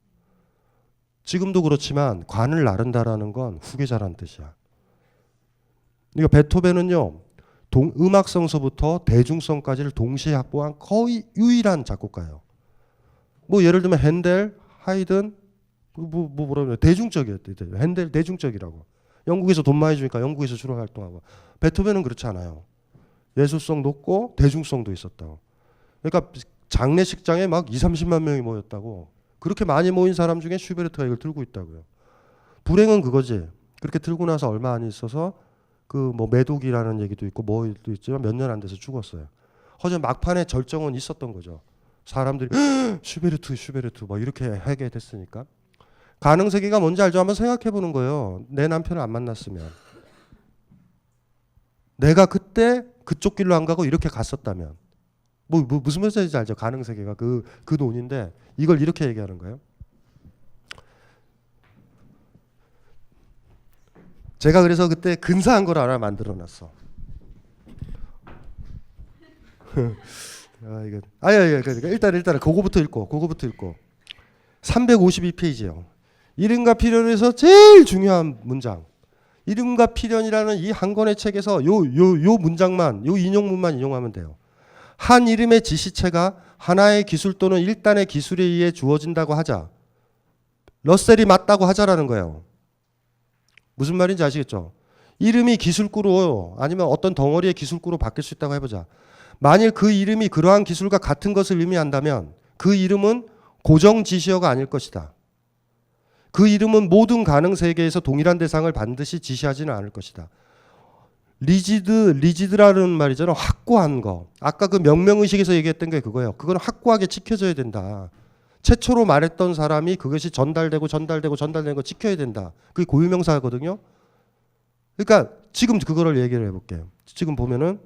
지금도 그렇지만 관을 나른다라는 건 후계자란 뜻이야. 그러니까 베토벤은요 음악성서부터 대중성까지를 동시에 확보한 거의 유일한 작곡가예요. 뭐 예를 들면 핸델, 하이든 뭐라면 대중적이었대. 핸델 대중적이라고. 영국에서 돈 많이 주니까 영국에서 주로 활동하고. 베토벤은 그렇지 않아요. 예술성 높고 대중성도 있었다고. 그러니까 장례식장에 막 2~30만 명이 모였다고. 그렇게 많이 모인 사람 중에 슈베르트가 이걸 들고 있다고요. 불행은 그거지. 그렇게 들고 나서 얼마 안 있어서 그 뭐 매독이라는 얘기도 있고 뭐도 있지만 몇 년 안 돼서 죽었어요. 하지만 막판에 절정은 있었던 거죠. 사람들이 슈베르트 뭐 이렇게 하게 됐으니까. 가능세계가 뭔지 알죠? 한번 생각해 보는 거예요. 내 남편을 안 만났으면 내가 그때 그쪽 길로 안 가고 이렇게 갔었다면 무슨 말인지 알죠? 가능세계가 그 논인데 이걸 이렇게 얘기하는 거예요. 제가 그래서 그때 근사한 걸 하나 만들어 놨어. 일단 그거부터 읽고 352페이지요. 이름과 필연에서 제일 중요한 문장. 이름과 필연이라는 이 한 권의 책에서 요 문장만, 요 인용문만 인용하면 돼요. 한 이름의 지시체가 하나의 기술 또는 일단의 기술에 의해 주어진다고 하자. 러셀이 맞다고 하자라는 거예요. 무슨 말인지 아시겠죠? 이름이 기술구로 아니면 어떤 덩어리의 기술구로 바뀔 수 있다고 해보자. 만일 그 이름이 그러한 기술과 같은 것을 의미한다면 그 이름은 고정 지시어가 아닐 것이다. 그 이름은 모든 가능 세계에서 동일한 대상을 반드시 지시하지는 않을 것이다. 리지드라는 말이잖아. 확고한 거. 아까 그 명명의식에서 얘기했던 게 그거예요. 그건 확고하게 지켜져야 된다. 최초로 말했던 사람이 그것이 전달되고 전달되는 거 지켜야 된다. 그게 고유명사거든요. 그러니까 지금 그거를 얘기를 해볼게요. 지금 보면은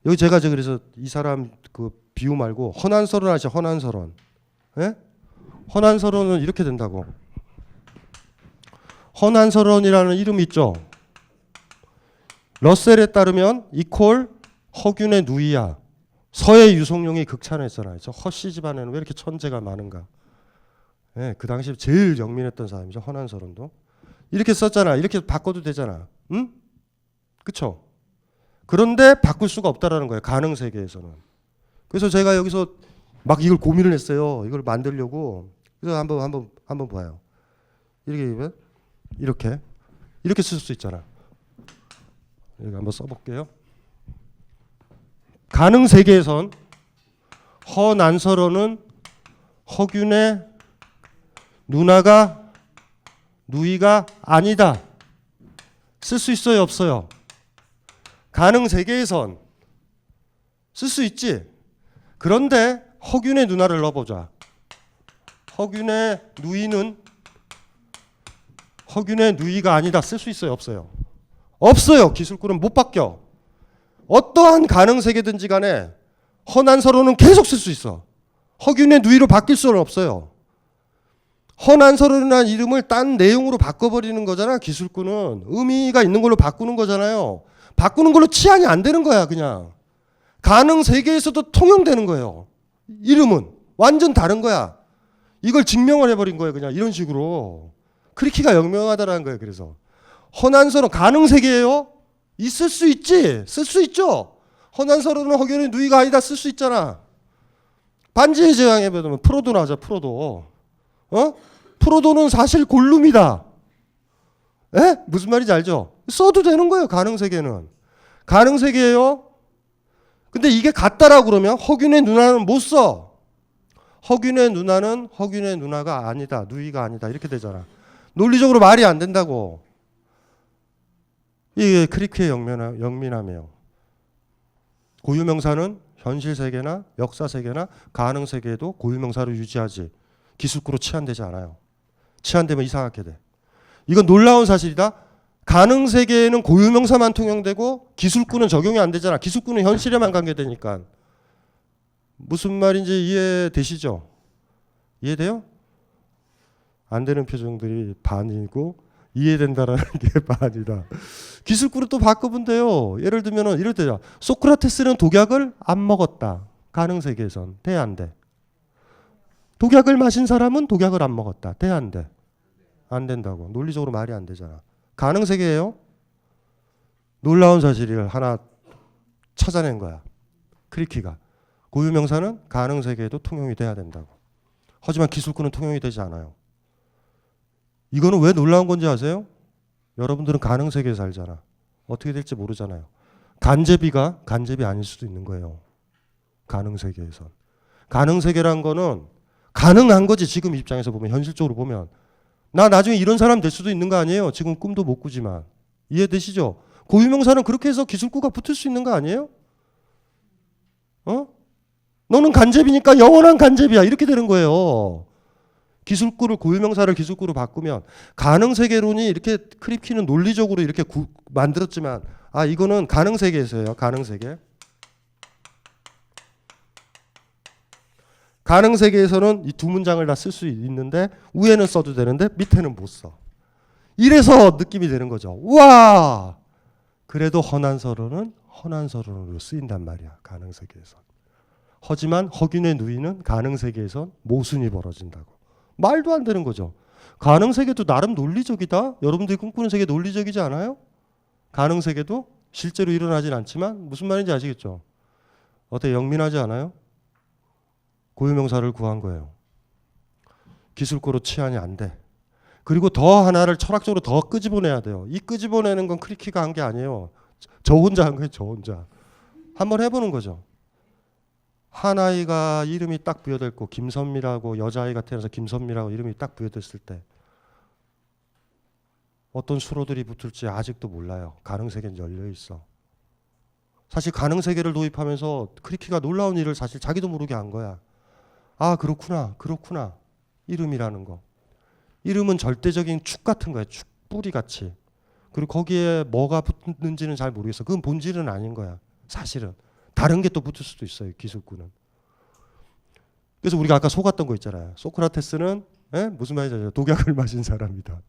여기 제가 그래서 이 사람 그 비유 말고 허난설원 하시죠. 허난설원. 예? 허난설원은 이렇게 된다고. 허난설원이라는 이름이 있죠. 러셀에 따르면 이퀄 허균의 누이야. 서의 유성룡이 극찬했잖아요. 저 허씨 집안에는 왜 이렇게 천재가 많은가. 예, 그 당시에 제일 영민했던 사람이죠. 허난설원도. 이렇게 썼잖아. 이렇게 바꿔도 되잖아. 응? 그쵸? 그런데 바꿀 수가 없다라는 거예요. 가능 세계에서는. 그래서 제가 여기서 막 이걸 고민을 했어요. 이걸 만들려고. 그래서 한번 봐요. 이렇게 쓸 수 있잖아. 여기 한번 써볼게요. 가능 세계에선 허난설원은 허균의 누이가 아니다. 쓸 수 있어요, 없어요? 가능 세계에선 쓸 수 있지. 그런데 허균의 누나를 넣어보자. 허균의 누이가 아니다. 쓸 수 있어요, 없어요? 없어요. 기술구는 못 바뀌어. 어떠한 가능 세계든지 간에 허난설원은 계속 쓸 수 있어. 허균의 누이로 바뀔 수는 없어요. 허난설원이라는 이름을 딴 내용으로 바꿔버리는 거잖아. 기술구는 의미가 있는 걸로 바꾸는 거잖아요. 바꾸는 걸로 치환이 안 되는 거야. 그냥 가능 세계에서도 통용되는 거예요. 이름은 완전 다른 거야. 이걸 증명을 해버린 거예요. 그냥 이런 식으로. 크리키가 영명하다라는 거예요. 그래서 허난설원 가능 세계예요? 있을 수 있지. 쓸 수 있죠. 허난설원은 허균의 누이가 아니다. 쓸 수 있잖아. 반지의 제왕에 보면 프로도 나오죠. 프로도. 프로도는 사실 골룸이다. 에? 무슨 말인지 알죠? 써도 되는 거예요. 가능 세계는. 가능 세계예요. 근데 이게 같다라고 그러면 허균의 누나는 못 써. 허균의 누나는 허균의 누나가 아니다. 누이가 아니다. 이렇게 되잖아. 논리적으로 말이 안 된다고. 이게 크리크의 영민함이에요. 고유명사는 현실 세계나 역사 세계나 가능 세계에도 고유명사를 유지하지 기술구로 치환되지 않아요. 치환되면 이상하게 돼. 이건 놀라운 사실이다. 가능 세계에는 고유명사만 통용되고 기술구는 적용이 안 되잖아. 기술구는 현실에만 관계되니까. 무슨 말인지 이해되시죠? 이해돼요? 안 되는 표정들이 반이고 이해된다라는 게 반이다. 기술구를 또 바꿔보면 돼요. 예를 들면 이럴 때죠. 소크라테스는 독약을 안 먹었다. 가능 세계에선 돼, 안 돼? 독약을 마신 사람은 독약을 안 먹었다. 돼, 안 돼? 안 된다고. 논리적으로 말이 안 되잖아. 가능 세계예요. 놀라운 사실을 하나 찾아낸 거야. 크리키가. 고유명사는 가능 세계에도 통용이 돼야 된다고. 하지만 기술구는 통용이 되지 않아요. 이거는 왜 놀라운 건지 아세요? 여러분들은 가능 세계에 살잖아. 어떻게 될지 모르잖아요. 간제비가 간제비 아닐 수도 있는 거예요. 가능 세계에선. 가능 세계란 거는 가능한 거지. 지금 입장에서 보면, 현실적으로 보면. 나 나중에 이런 사람 될 수도 있는 거 아니에요? 지금 꿈도 못 꾸지만. 이해되시죠? 고유명사는 그렇게 해서 기술구가 붙을 수 있는 거 아니에요? 너는 간제비니까 영원한 간제비야. 이렇게 되는 거예요. 기술구를, 고유명사를 기술구로 바꾸면 가능 세계론이 이렇게 크리키는 논리적으로 이렇게 만들었지만, 이거는 가능 세계에서예요. 가능 세계. 가능 세계에서는 이 두 문장을 다 쓸 수 있는데 위에는 써도 되는데 밑에는 못 써. 이래서 느낌이 되는 거죠. 와! 그래도 허난설원은 허난설원으로 쓰인단 말이야. 가능 세계에선. 하지만 허균의 누이는 가능 세계에선 모순이 벌어진다고. 말도 안 되는 거죠. 가능 세계도 나름 논리적이다. 여러분들이 꿈꾸는 세계 논리적이지 않아요? 가능 세계도 실제로 일어나진 않지만 무슨 말인지 아시겠죠? 어때 영민하지 않아요? 고유명사를 구한 거예요. 기술고로 치안이 안 돼. 그리고 더 하나를 철학적으로 더 끄집어내야 돼요. 이 끄집어내는 건 크리키가 한 게 아니에요. 저 혼자 한 거예요. 저 혼자. 한번 해보는 거죠. 한 아이가 이름이 딱 부여됐고 김선미라고 여자아이가 태어나서 김선미라고 이름이 딱 부여됐을 때 어떤 수로들이 붙을지 아직도 몰라요. 가능세계는 열려 있어. 사실 가능세계를 도입하면서 크리키가 놀라운 일을 사실 자기도 모르게 한 거야. 아 그렇구나 그렇구나. 이름이라는 거. 이름은 절대적인 축 같은 거야. 축 뿌리같이. 그리고 거기에 뭐가 붙는지는 잘 모르겠어. 그건 본질은 아닌 거야. 사실은. 다른 게 또 붙을 수도 있어요. 기술구는. 그래서 우리가 아까 속았던 거 있잖아요. 소크라테스는 무슨 말인지 알죠? 독약을 마신 사람이다.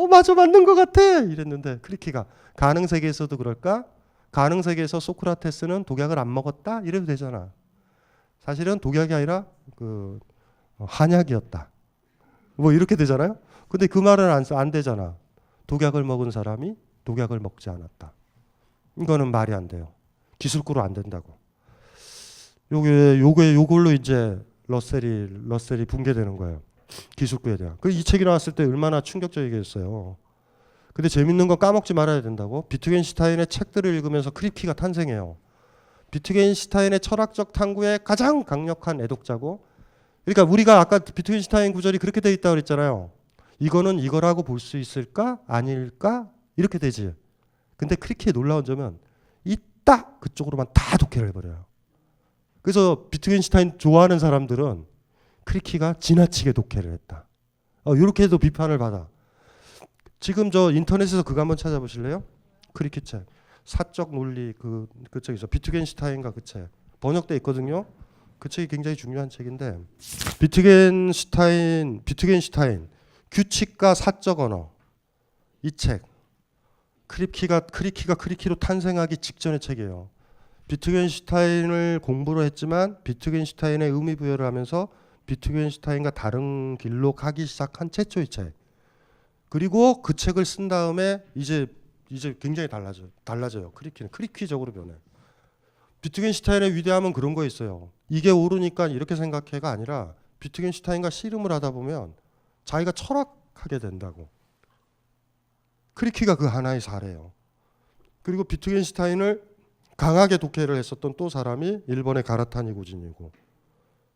맞아 맞는 것 같아 이랬는데 크리키가 가능세계에서도 그럴까? 가능세계에서 소크라테스는 독약을 안 먹었다? 이래도 되잖아. 사실은 독약이 아니라 그 한약이었다. 뭐 이렇게 되잖아요. 근데 그 말은 안 되잖아. 독약을 먹은 사람이 독약을 먹지 않았다. 이거는 말이 안 돼요. 기술구로 안 된다고. 요걸로 이제 러셀이 붕괴되는 거예요. 기술구에 대한. 이 책이 나왔을 때 얼마나 충격적이겠어요. 근데 재밌는 건 까먹지 말아야 된다고. 비트겐슈타인의 책들을 읽으면서 크리키가 탄생해요. 비트겐슈타인의 철학적 탐구의 가장 강력한 애독자고. 그러니까 우리가 아까 비트겐슈타인 구절이 그렇게 돼 있다고 그랬잖아요. 이거는 이거라고 볼 수 있을까? 아닐까? 이렇게 되지. 근데 크리키의 놀라운 점은 딱 그쪽으로만 다 독해를 해버려요. 그래서 비트겐슈타인 좋아하는 사람들은 크리키가 지나치게 독해를 했다. 이렇게 해도 비판을 받아. 지금 저 인터넷에서 그거 한번 찾아보실래요? 크리키 책. 사적 논리 그 책 있어. 비트겐슈타인과 그 책. 번역돼 있거든요. 그 책이 굉장히 중요한 책인데 비트겐슈타인 규칙과 사적 언어 이 책. 크리키가 크리키로 탄생하기 직전의 책이에요. 비트겐슈타인을 공부를 했지만 비트겐슈타인의 의미 부여를 하면서 비트겐슈타인과 다른 길로 가기 시작한 최초의 책. 그리고 그 책을 쓴 다음에 이제 굉장히 달라져요. 크리키는 크리키적으로 변해. 비트겐슈타인의 위대함은 그런 거 있어요. 이게 옳으니까 이렇게 생각해가 아니라 비트겐슈타인과 씨름을 하다 보면 자기가 철학하게 된다고. 크리키가 그 하나의 사례예요. 그리고 비트겐슈타인을 강하게 독해를 했었던 또 사람이 일본의 가라타니 고진이고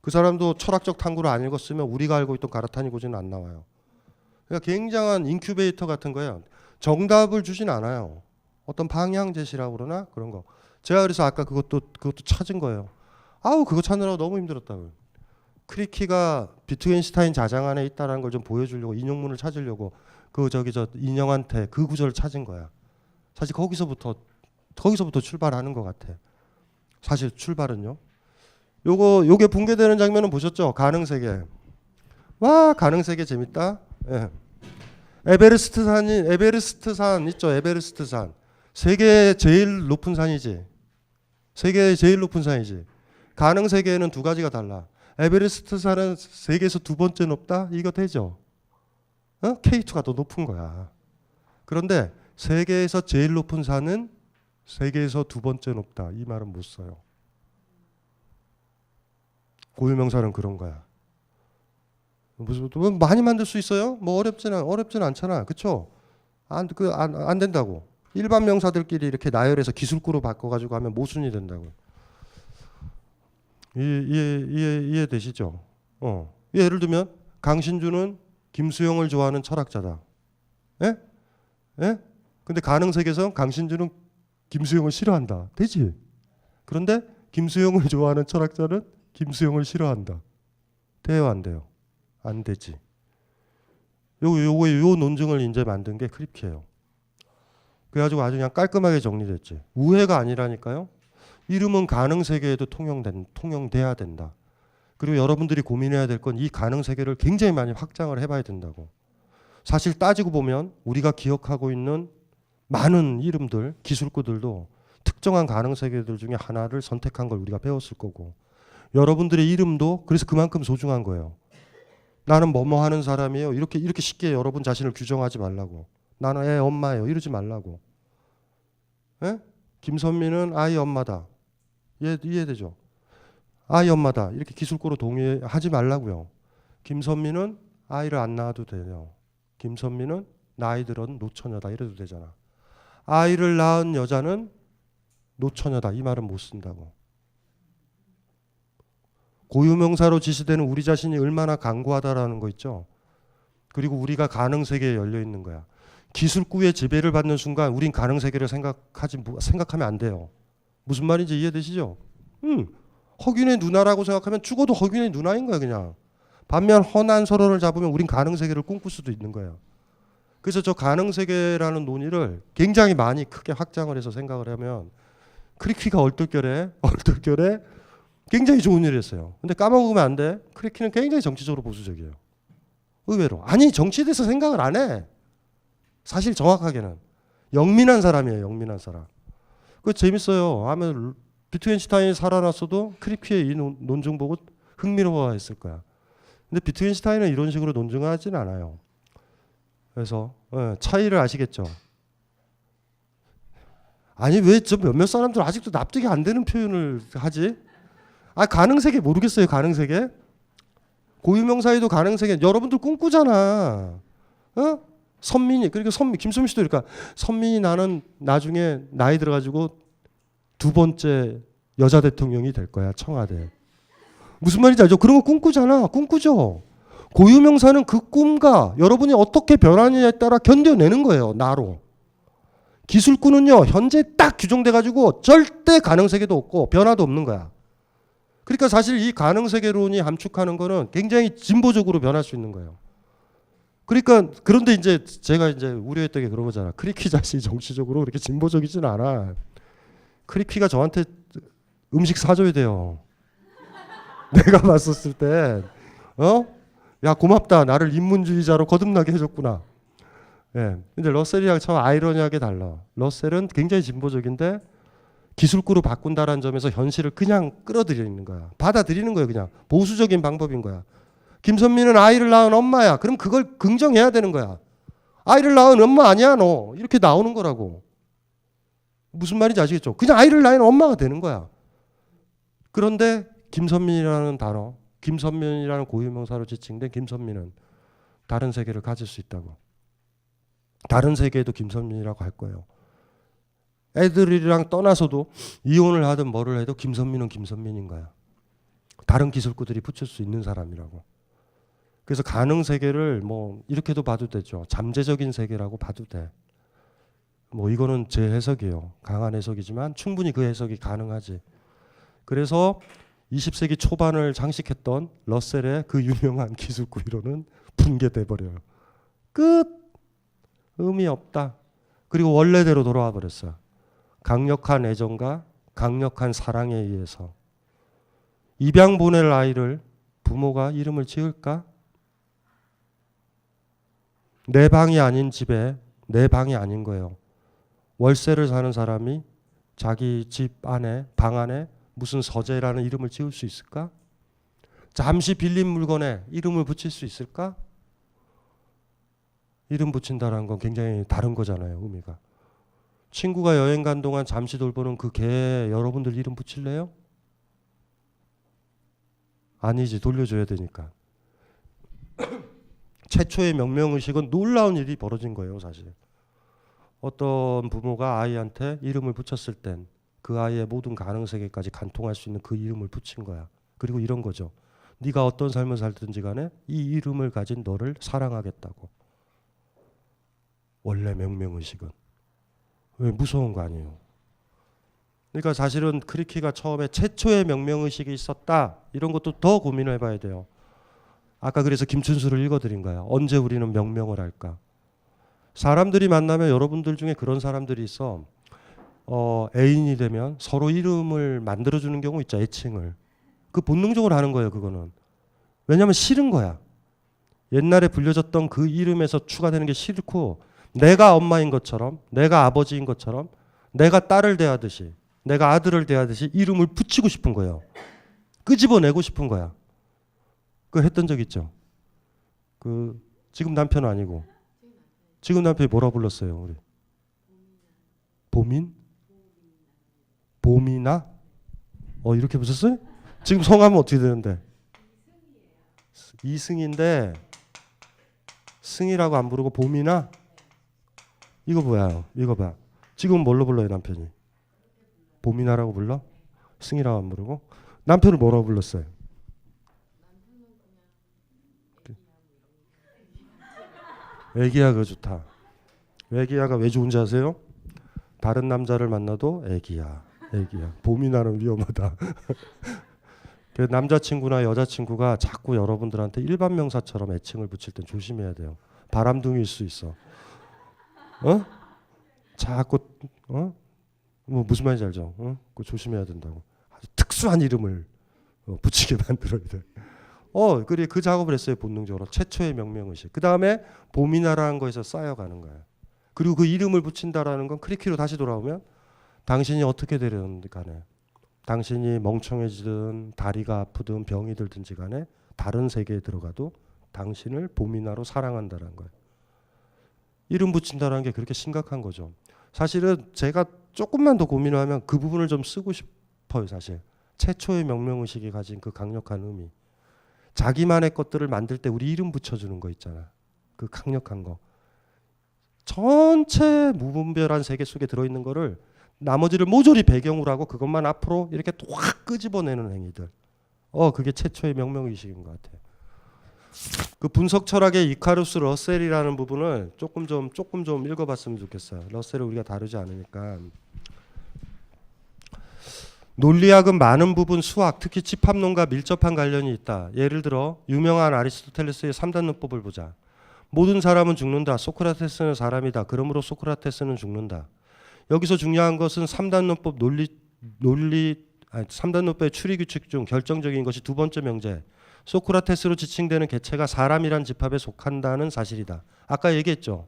그 사람도 철학적 탐구를 안 읽었으면 우리가 알고 있던 가라타니 고진은 안 나와요. 그러니까 굉장한 인큐베이터 같은 거예요. 정답을 주진 않아요. 어떤 방향 제시라고 그러나 그런 거. 제가 그래서 아까 그것도 찾은 거예요. 그거 찾느라고 너무 힘들었다고요. 크리키가 비트겐슈타인 자장 안에 있다는 걸 좀 보여주려고 인용문을 찾으려고 저 인형한테 그 구절을 찾은 거야. 사실 거기서부터 출발하는 것 같아. 사실 출발은요. 요게 붕괴되는 장면은 보셨죠? 가능세계. 와 가능세계 재밌다. 예. 에베레스트 산 있죠. 에베레스트 산. 세계 제일 높은 산이지. 세계 제일 높은 산이지. 가능세계에는 두 가지가 달라. 에베레스트 산은 세계에서 두 번째 높다? 이거 되죠? K2가 더 높은 거야. 그런데 세계에서 제일 높은 산은 세계에서 두 번째 높다. 이 말은 못 써요. 고유명사는 그런 거야. 무슨 많이 만들 수 있어요? 뭐 어렵지는 않잖아. 그렇죠? 안 된다고. 일반 명사들끼리 이렇게 나열해서 기술구로 바꿔가지고 하면 모순이 된다고. 이해되시죠? 예를 들면 강신주는 김수영을 좋아하는 철학자다. 예? 예? 근데 가능세계에서 강신주는 김수영을 싫어한다. 되지? 그런데 김수영을 좋아하는 철학자는 김수영을 싫어한다. 돼요, 안 돼요? 안 되지. 요 논증을 이제 만든 게 크리키예요. 그래가지고 아주 그냥 깔끔하게 정리됐지. 우회가 아니라니까요. 이름은 가능세계에도 통용돼야 된다. 그리고 여러분들이 고민해야 될 건 이 가능세계를 굉장히 많이 확장을 해봐야 된다고. 사실 따지고 보면 우리가 기억하고 있는 많은 이름들, 기술구들도 특정한 가능세계들 중에 하나를 선택한 걸 우리가 배웠을 거고 여러분들의 이름도 그래서 그만큼 소중한 거예요. 나는 뭐뭐 하는 사람이에요. 이렇게 쉽게 여러분 자신을 규정하지 말라고. 나는 애 엄마예요. 이러지 말라고. 에? 김선미는 아이 엄마다. 이해되죠? 아이 엄마다 이렇게 기술고로 동의하지 말라고요. 김선미는 아이를 안 낳아도 돼요. 김선미는 나이 들은 노처녀다 이래도 되잖아. 아이를 낳은 여자는 노처녀다 이 말은 못 쓴다고. 고유명사로 지시되는 우리 자신이 얼마나 강고하다라는 거 있죠. 그리고 우리가 가능 세계에 열려 있는 거야. 기술구의 지배를 받는 순간 우린 가능 세계를 생각하면 안 돼요. 무슨 말인지 이해되시죠? 허균의 누나라고 생각하면 죽어도 허균의 누나인 거야 그냥. 반면 허난 서로를 잡으면 우린 가능 세계를 꿈꿀 수도 있는 거예요. 그래서 저 가능 세계라는 논의를 굉장히 많이 크게 확장을 해서 생각을 하면 크리키가 얼떨결에 굉장히 좋은 일을 했어요. 근데 까먹으면 안 돼. 크리키는 굉장히 정치적으로 보수적이에요. 의외로. 아니 정치에 대해서 생각을 안 해. 사실 정확하게는. 영민한 사람이에요. 영민한 사람. 그거 재밌어요. 아마 비트겐슈타인이 살아났어도 크리키의 이 논증 보고 흥미로워했을 거야. 근데 비트겐슈타인은 이런 식으로 논증하지는 않아요. 그래서 차이를 아시겠죠? 아니 왜 저 몇몇 사람들 아직도 납득이 안 되는 표현을 하지? 아 가능세계 모르겠어요. 가능세계? 고유명사에도 가능세계 여러분들 꿈꾸잖아. 어? 선민이 그리고 김선미 씨도 그러니까 선민이 나는 나중에 나이 들어가지고 두 번째 여자 대통령이 될 거야 청와대. 무슨 말인지 알죠? 그런 거 꿈꾸잖아. 꿈꾸죠. 고유명사는 그 꿈과 여러분이 어떻게 변하느냐에 따라 견뎌내는 거예요. 나로. 기술꾼은요 현재 딱 규정돼 가지고 절대 가능세계도 없고 변화도 없는 거야. 그러니까 사실 이 가능세계론이 함축하는 거는 굉장히 진보적으로 변할 수 있는 거예요. 그러니까 그런데 이제 제가 이제 우려했던 게 그런 거잖아. 크리키 자신이 정치적으로 그렇게 진보적이지는 않아. 크리키가 저한테 음식 사줘야 돼요. 내가 봤었을 때 야 고맙다. 나를 인문주의자로 거듭나게 해줬구나. 예. 근데 러셀이랑 참 아이러니하게 달라. 러셀은 굉장히 진보적인데 기술구로 바꾼다라는 점에서 현실을 그냥 끌어들이는 거야. 받아들이는 거예요. 그냥 보수적인 방법인 거야. 김선미는 아이를 낳은 엄마야. 그럼 그걸 긍정해야 되는 거야. 아이를 낳은 엄마 아니야 너. 이렇게 나오는 거라고. 무슨 말인지 아시겠죠? 그냥 아이를 낳은 엄마가 되는 거야. 그런데 김선민이라는 단어, 김선민이라는 고유명사로 지칭된 김선민은 다른 세계를 가질 수 있다고. 다른 세계에도 김선민이라고 할 거예요. 애들이랑 떠나서도 이혼을 하든 뭐를 해도 김선민은 김선민인 거야. 다른 기술구들이 붙일 수 있는 사람이라고. 그래서 가능 세계를 뭐 이렇게도 봐도 되죠. 잠재적인 세계라고 봐도 돼. 뭐 이거는 제 해석이에요. 강한 해석이지만 충분히 그 해석이 가능하지. 그래서 20세기 초반을 장식했던 러셀의 그 유명한 기술구 이론은 붕괴돼 버려요. 끝. 의미 없다. 그리고 원래대로 돌아와 버렸어요. 강력한 애정과 강력한 사랑에 의해서 입양 보낼 아이를 부모가 이름을 지을까? 내 방이 아닌 집에 내 방이 아닌 거예요. 월세를 사는 사람이 자기 집 안에 방 안에 무슨 서재라는 이름을 지을 수 있을까? 잠시 빌린 물건에 이름을 붙일 수 있을까? 이름 붙인다는 건 굉장히 다른 거잖아요. 의미가. 친구가 여행 간 동안 잠시 돌보는 그 개에 여러분들 이름 붙일래요? 아니지. 돌려줘야 되니까. 최초의 명명의식은 놀라운 일이 벌어진 거예요. 사실. 어떤 부모가 아이한테 이름을 붙였을 땐 그 아이의 모든 가능세계까지 간통할 수 있는 그 이름을 붙인 거야. 그리고 이런 거죠. 네가 어떤 삶을 살든지 간에 이 이름을 가진 너를 사랑하겠다고. 원래 명명의식은. 왜 무서운 거 아니에요. 그러니까 사실은 크리키가 처음에 최초의 명명의식이 있었다. 이런 것도 더 고민을 해봐야 돼요. 아까 그래서 김춘수를 읽어드린 거야. 언제 우리는 명명을 할까? 사람들이 만나면 여러분들 중에 그런 사람들이 있어. 애인이 되면 서로 이름을 만들어주는 경우 있죠. 애칭을. 그 본능적으로 하는 거예요. 그거는. 왜냐하면 싫은 거야. 옛날에 불려졌던 그 이름에서 추가되는 게 싫고 내가 엄마인 것처럼 내가 아버지인 것처럼 내가 딸을 대하듯이 내가 아들을 대하듯이 이름을 붙이고 싶은 거예요. 끄집어내고 싶은 거야. 그거 했던 적 있죠. 그 지금 남편은 아니고 지금 남편이 뭐라 불렀어요? 우리 봄인? 봄이나? 이렇게 붙였어요? 지금 성함은 어떻게 되는데? 이승인데 승이라고 안 부르고 봄이나? 이거 뭐야? 이거 봐. 지금 뭘로 불러요 남편이? 봄이나라고 불러? 승이라고 안 부르고? 남편을 뭐라고 불렀어요? 애기야 그거 좋다. 애기야가 왜 좋은지 아세요? 다른 남자를 만나도 애기야. 봄이나는 위험하다. 그 남자친구나 여자친구가 자꾸 여러분들한테 일반 명사처럼 애칭을 붙일 땐 조심해야 돼요. 바람둥이일 수 있어. 자꾸 뭐 무슨 말인지 알죠? 그거 조심해야 된다고. 아주 특수한 이름을 붙이게 만들어야 돼. 그래 그 작업을 했어요 본능적으로. 최초의 명명의식. 그 다음에 봄이나라는 거에서 쌓여가는 거예요. 그리고 그 이름을 붙인다라는 건 크리키로 다시 돌아오면 당신이 어떻게 되든 간에, 당신이 멍청해지든 다리가 아프든 병이 들든지 간에 다른 세계에 들어가도 당신을 봄이나로 사랑한다는 거예요. 이름 붙인다는 게 그렇게 심각한 거죠. 사실은 제가 조금만 더 고민을 하면 그 부분을 좀 쓰고 싶어요. 사실 최초의 명명의식이 가진 그 강력한 의미, 자기만의 것들을 만들 때 우리 이름 붙여주는 거 있잖아. 그 강력한 거. 전체 무분별한 세계 속에 들어있는 거를 나머지를 모조리 배경으로 하고 그것만 앞으로 이렇게 확 끄집어내는 행위들. 그게 최초의 명명의식인 것 같아요. 그 분석 철학의 이카루스 러셀이라는 부분을 조금 좀 읽어봤으면 좋겠어요. 러셀을 우리가 다루지 않으니까. 논리학은 많은 부분 수학, 특히 집합론과 밀접한 관련이 있다. 예를 들어 유명한 아리스토텔레스의 3단론법을 보자. 모든 사람은 죽는다. 소크라테스는 사람이다. 그러므로 소크라테스는 죽는다. 여기서 중요한 것은 3단론법 3단론법의 추리 규칙 중 결정적인 것이 두 번째 명제. 소크라테스로 지칭되는 개체가 사람이란 집합에 속한다는 사실이다. 아까 얘기했죠.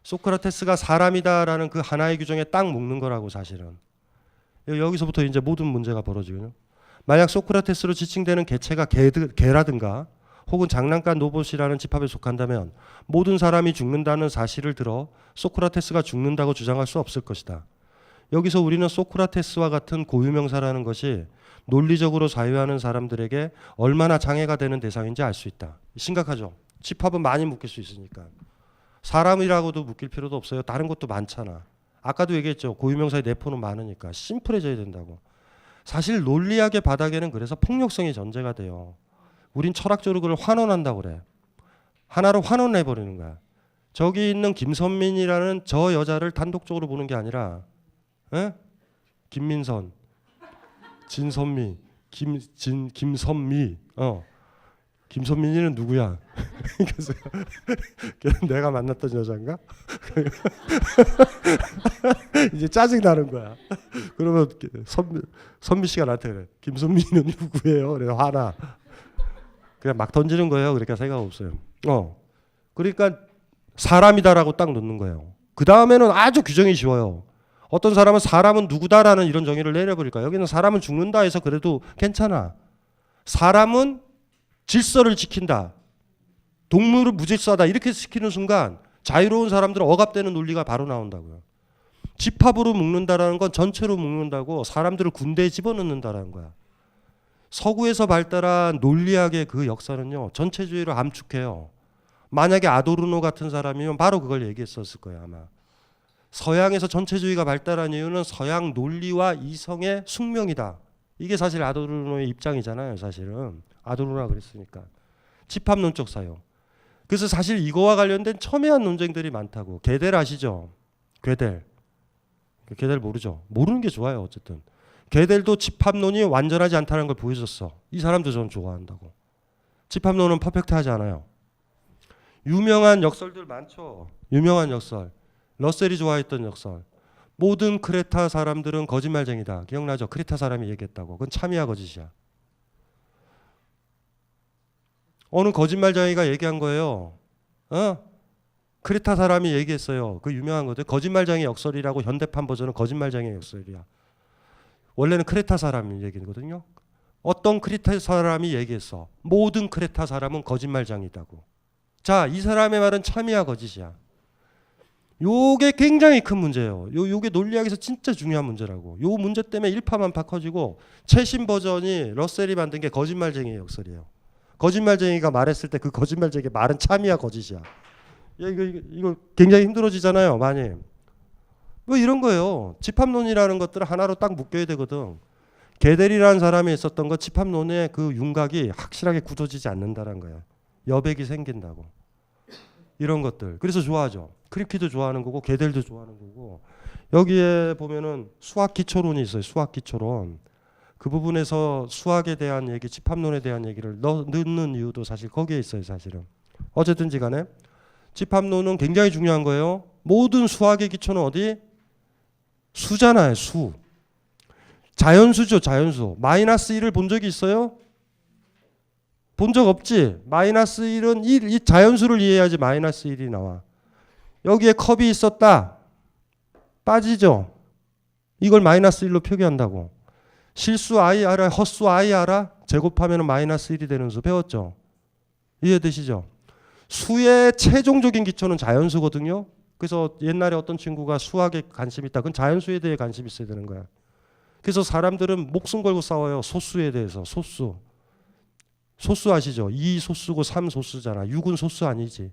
소크라테스가 사람이다라는 그 하나의 규정에 딱 묶는 거라고 사실은. 여기서부터 이제 모든 문제가 벌어지거든요. 만약 소크라테스로 지칭되는 개체가 개라든가 혹은 장난감 로봇이라는 집합에 속한다면 모든 사람이 죽는다는 사실을 들어 소크라테스가 죽는다고 주장할 수 없을 것이다. 여기서 우리는 소크라테스와 같은 고유명사라는 것이 논리적으로 자유하는 사람들에게 얼마나 장애가 되는 대상인지 알 수 있다. 심각하죠. 집합은 많이 묶일 수 있으니까. 사람이라고도 묶일 필요도 없어요. 다른 것도 많잖아. 아까도 얘기했죠. 고유명사의 내포는 많으니까 심플해져야 된다고. 사실 논리학의 바닥에는 그래서 폭력성이 전제가 돼요. 우린 철학적으로 그걸 환원한다고 그래. 하나로 환원해버리는 거야. 저기 있는 김선민이라는 저 여자를 단독적으로 보는 게 아니라 김민선, 진선미, 김선미. 김선민이는 누구야? 그래서 내가 만났던 여자인가? 이제 짜증 나는 거야. 그러면 선미 씨가 나한테 그래. 김선민은 누구예요? 그래 화나. 그냥 막 던지는 거예요. 그러니까 생각 없어요. 그러니까 사람이다라고 딱 놓는 거예요. 그 다음에는 아주 규정이 쉬워요. 어떤 사람은 사람은 누구다라는 이런 정의를 내려버릴까. 여기는 사람은 죽는다 해서 그래도 괜찮아. 사람은 질서를 지킨다. 동물은 무질서하다. 이렇게 시키는 순간 자유로운 사람들은 억압되는 논리가 바로 나온다고요. 집합으로 묶는다라는 건 전체로 묶는다고 사람들을 군대에 집어넣는다라는 거야. 서구에서 발달한 논리학의 그 역사는요. 전체주의를 암축해요. 만약에 아도르노 같은 사람이면 바로 그걸 얘기했었을 거예요. 아마. 서양에서 전체주의가 발달한 이유는 서양 논리와 이성의 숙명이다. 이게 사실 아도르노의 입장이잖아요. 사실은. 아도르노가 그랬으니까. 집합론적 사용. 그래서 사실 이거와 관련된 첨예한 논쟁들이 많다고. 게델 아시죠? 게델 모르죠? 모르는 게 좋아요. 어쨌든. 게델도 집합론이 완전하지 않다는 걸 보여줬어. 이 사람도 저는 좋아한다고. 집합론은 퍼펙트하지 않아요. 유명한 역설들 많죠. 유명한 역설. 러셀이 좋아했던 역설. 모든 크레타 사람들은 거짓말쟁이다. 기억나죠? 크레타 사람이 얘기했다고. 그건 참이야 거짓이야. 어느 거짓말쟁이가 얘기한 거예요. 크레타 사람이 얘기했어요. 그 유명한 거죠. 거짓말쟁이 역설이라고 현대판 버전은 거짓말쟁이 역설이야. 원래는 크레타 사람이 얘기거든요. 어떤 크레타 사람이 얘기했어. 모든 크레타 사람은 거짓말쟁이다고. 자, 이 사람의 말은 참이야 거짓이야. 요게 굉장히 큰 문제예요. 요게 논리학에서 진짜 중요한 문제라고. 요 문제 때문에 일파만파 커지고 최신 버전이 러셀이 만든 게 거짓말쟁이의 역설이에요. 거짓말쟁이가 말했을 때 그 거짓말쟁이의 말은 참이야 거짓이야. 이거 굉장히 힘들어지잖아요. 많이. 뭐 이런 거예요. 집합론이라는 것들을 하나로 딱 묶여야 되거든. 게델이라는 사람이 있었던 거 집합론의 그 윤곽이 확실하게 굳어지지 않는다는 거예요. 여백이 생긴다고. 이런 것들. 그래서 좋아하죠. 크리키도 좋아하는 거고 게델도 좋아하는 거고. 여기에 보면은 수학 기초론이 있어요. 수학 기초론. 그 부분에서 수학에 대한 얘기, 집합론에 대한 얘기를 넣는 이유도 사실 거기에 있어요. 사실은. 어쨌든지 간에 집합론은 굉장히 중요한 거예요. 모든 수학의 기초는 어디? 수잖아요. 수. 자연수죠. 자연수. 마이너스 1을 본 적이 있어요? 본 적 없지. 마이너스 1은 이 자연수를 이해해야지 마이너스 1이 나와. 여기에 컵이 있었다. 빠지죠. 이걸 마이너스 1로 표기한다고. 실수 i 알아? 헛수 i 알아? 제곱하면 마이너스 1이 되는 수 배웠죠? 이해되시죠? 수의 최종적인 기초는 자연수거든요. 그래서 옛날에 어떤 친구가 수학에 관심이 있다. 그건 자연수에 대해 관심이 있어야 되는 거야. 그래서 사람들은 목숨 걸고 싸워요. 소수에 대해서. 소수. 소수 아시죠? 2 소수고 3 소수잖아. 6은 소수 아니지.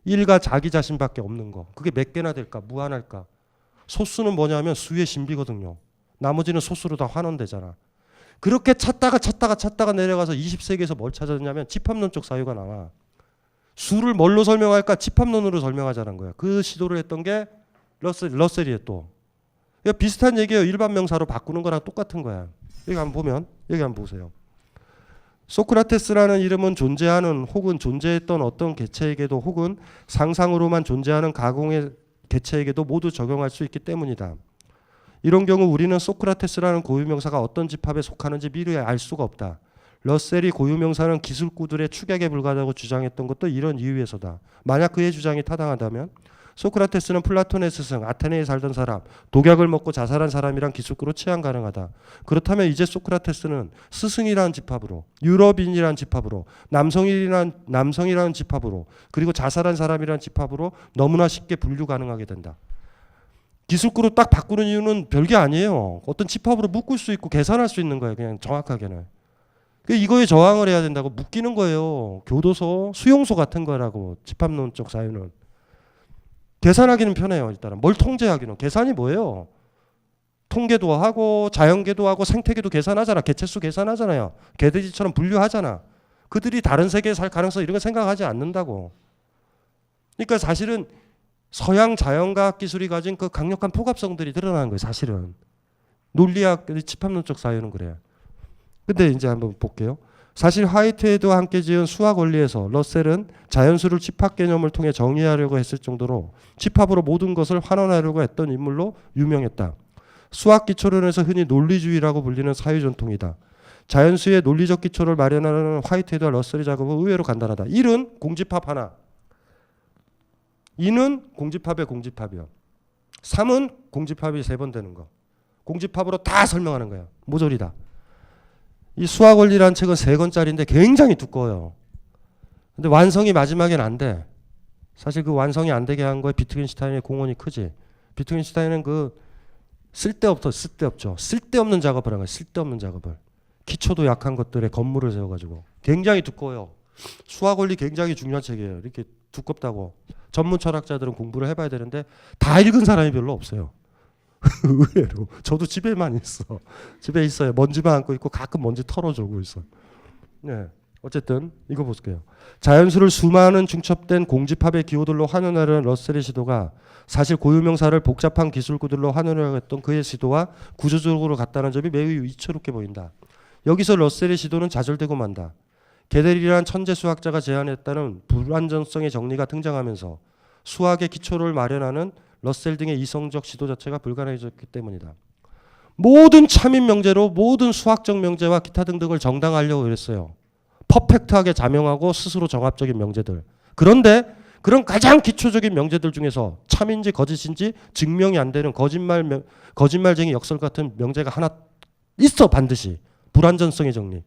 1과 자기 자신밖에 없는 거. 그게 몇 개나 될까? 무한할까? 소수는 뭐냐면 수의 신비거든요. 나머지는 소수로 다 환원되잖아. 그렇게 찾다가 내려가서 20세기에서 뭘 찾았냐면 집합론적 사유가 나와. 수를 뭘로 설명할까? 집합론으로 설명하자는 거야. 그 시도를 했던 게 러셀이에요 또. 비슷한 얘기예요. 일반 명사로 바꾸는 거랑 똑같은 거야. 여기 한번 보세요. 소크라테스라는 이름은 존재하는 혹은 존재했던 어떤 개체에게도 혹은 상상으로만 존재하는 가공의 개체에게도 모두 적용할 수 있기 때문이다. 이런 경우 우리는 소크라테스라는 고유명사가 어떤 집합에 속하는지 미리 알 수가 없다. 러셀이 고유명사는 기술구들의 축약에 불과하다고 주장했던 것도 이런 이유에서다. 만약 그의 주장이 타당하다면 소크라테스는 플라톤의 스승, 아테네에 살던 사람, 독약을 먹고 자살한 사람이란 기술구로 치환 가능하다. 그렇다면 이제 소크라테스는 스승이라는 집합으로, 유럽인이라는 집합으로, 남성이라는 집합으로, 그리고 자살한 사람이라는 집합으로 너무나 쉽게 분류 가능하게 된다. 기술구로 딱 바꾸는 이유는 별게 아니에요. 어떤 집합으로 묶을 수 있고 계산할 수 있는 거예요. 그냥 정확하게는. 이거에 저항을 해야 된다고 묶이는 거예요. 교도소, 수용소 같은 거라고. 집합론적 사유는. 계산하기는 편해요. 일단은. 뭘 통제하기는. 계산이 뭐예요? 통계도 하고 자연계도 하고 생태계도 계산하잖아. 개체수 계산하잖아요. 개돼지처럼 분류하잖아. 그들이 다른 세계에 살 가능성 이런 거 생각하지 않는다고. 그러니까 사실은 서양 자연과학 기술이 가진 그 강력한 포갑성들이 드러나는 거예요. 사실은. 논리학, 집합론적 사유는 그래요. 근데 이제 한번 볼게요. 사실 화이트헤드와 함께 지은 수학 원리에서 러셀은 자연수를 집합 개념을 통해 정의하려고 했을 정도로 집합으로 모든 것을 환원하려고 했던 인물로 유명했다. 수학 기초론에서 흔히 논리주의라고 불리는 사유 전통이다. 자연수의 논리적 기초를 마련하는 화이트헤드와 러셀의 작업은 의외로 간단하다. 1은 공집합 하나. 2는 공집합의 공집합이요. 3은 공집합이 3번 되는 거. 공집합으로 다 설명하는 거야. 모조리다. 이 수학 원리라는 책은 3권짜리인데 굉장히 두꺼워요. 근데 완성이 마지막엔 안 돼. 사실 그 완성이 안 되게 한 거에 비트겐슈타인의 공헌이 크지. 비트겐슈타인은 그 쓸데없죠. 쓸데없는 작업을 한 거예요. 쓸데없는 작업을. 기초도 약한 것들에 건물을 세워가지고. 굉장히 두꺼워요. 수학 원리 굉장히 중요한 책이에요. 이렇게 두껍다고. 전문 철학자들은 공부를 해봐야 되는데 다 읽은 사람이 별로 없어요. 의외로. 저도 집에만 있어. 집에 있어요. 먼지만 안고 있고 가끔 먼지 털어주고 있어. 네. 어쨌든 이거 볼게요. 자연수를 수많은 중첩된 공집합의 기호들로 환원하려는 러셀의 시도가 사실 고유명사를 복잡한 기술구들로 환원하려고 했던 그의 시도와 구조적으로 같다는 점이 매우 위태롭게 보인다. 여기서 러셀의 시도는 좌절되고 만다. 게델이라는 천재 수학자가 제안했다는 불완전성의 정리가 등장하면서 수학의 기초를 마련하는 러셀 등의 이성적 시도 자체가 불가능해졌기 때문이다. 모든 참인 명제로 모든 수학적 명제와 기타 등등을 정당화하려고 그랬어요. 퍼펙트하게 자명하고 스스로 정합적인 명제들. 그런데 그런 가장 기초적인 명제들 중에서 참인지 거짓인지 증명이 안 되는 거짓말쟁이 역설 같은 명제가 하나 있어. 반드시. 불완전성의 정리.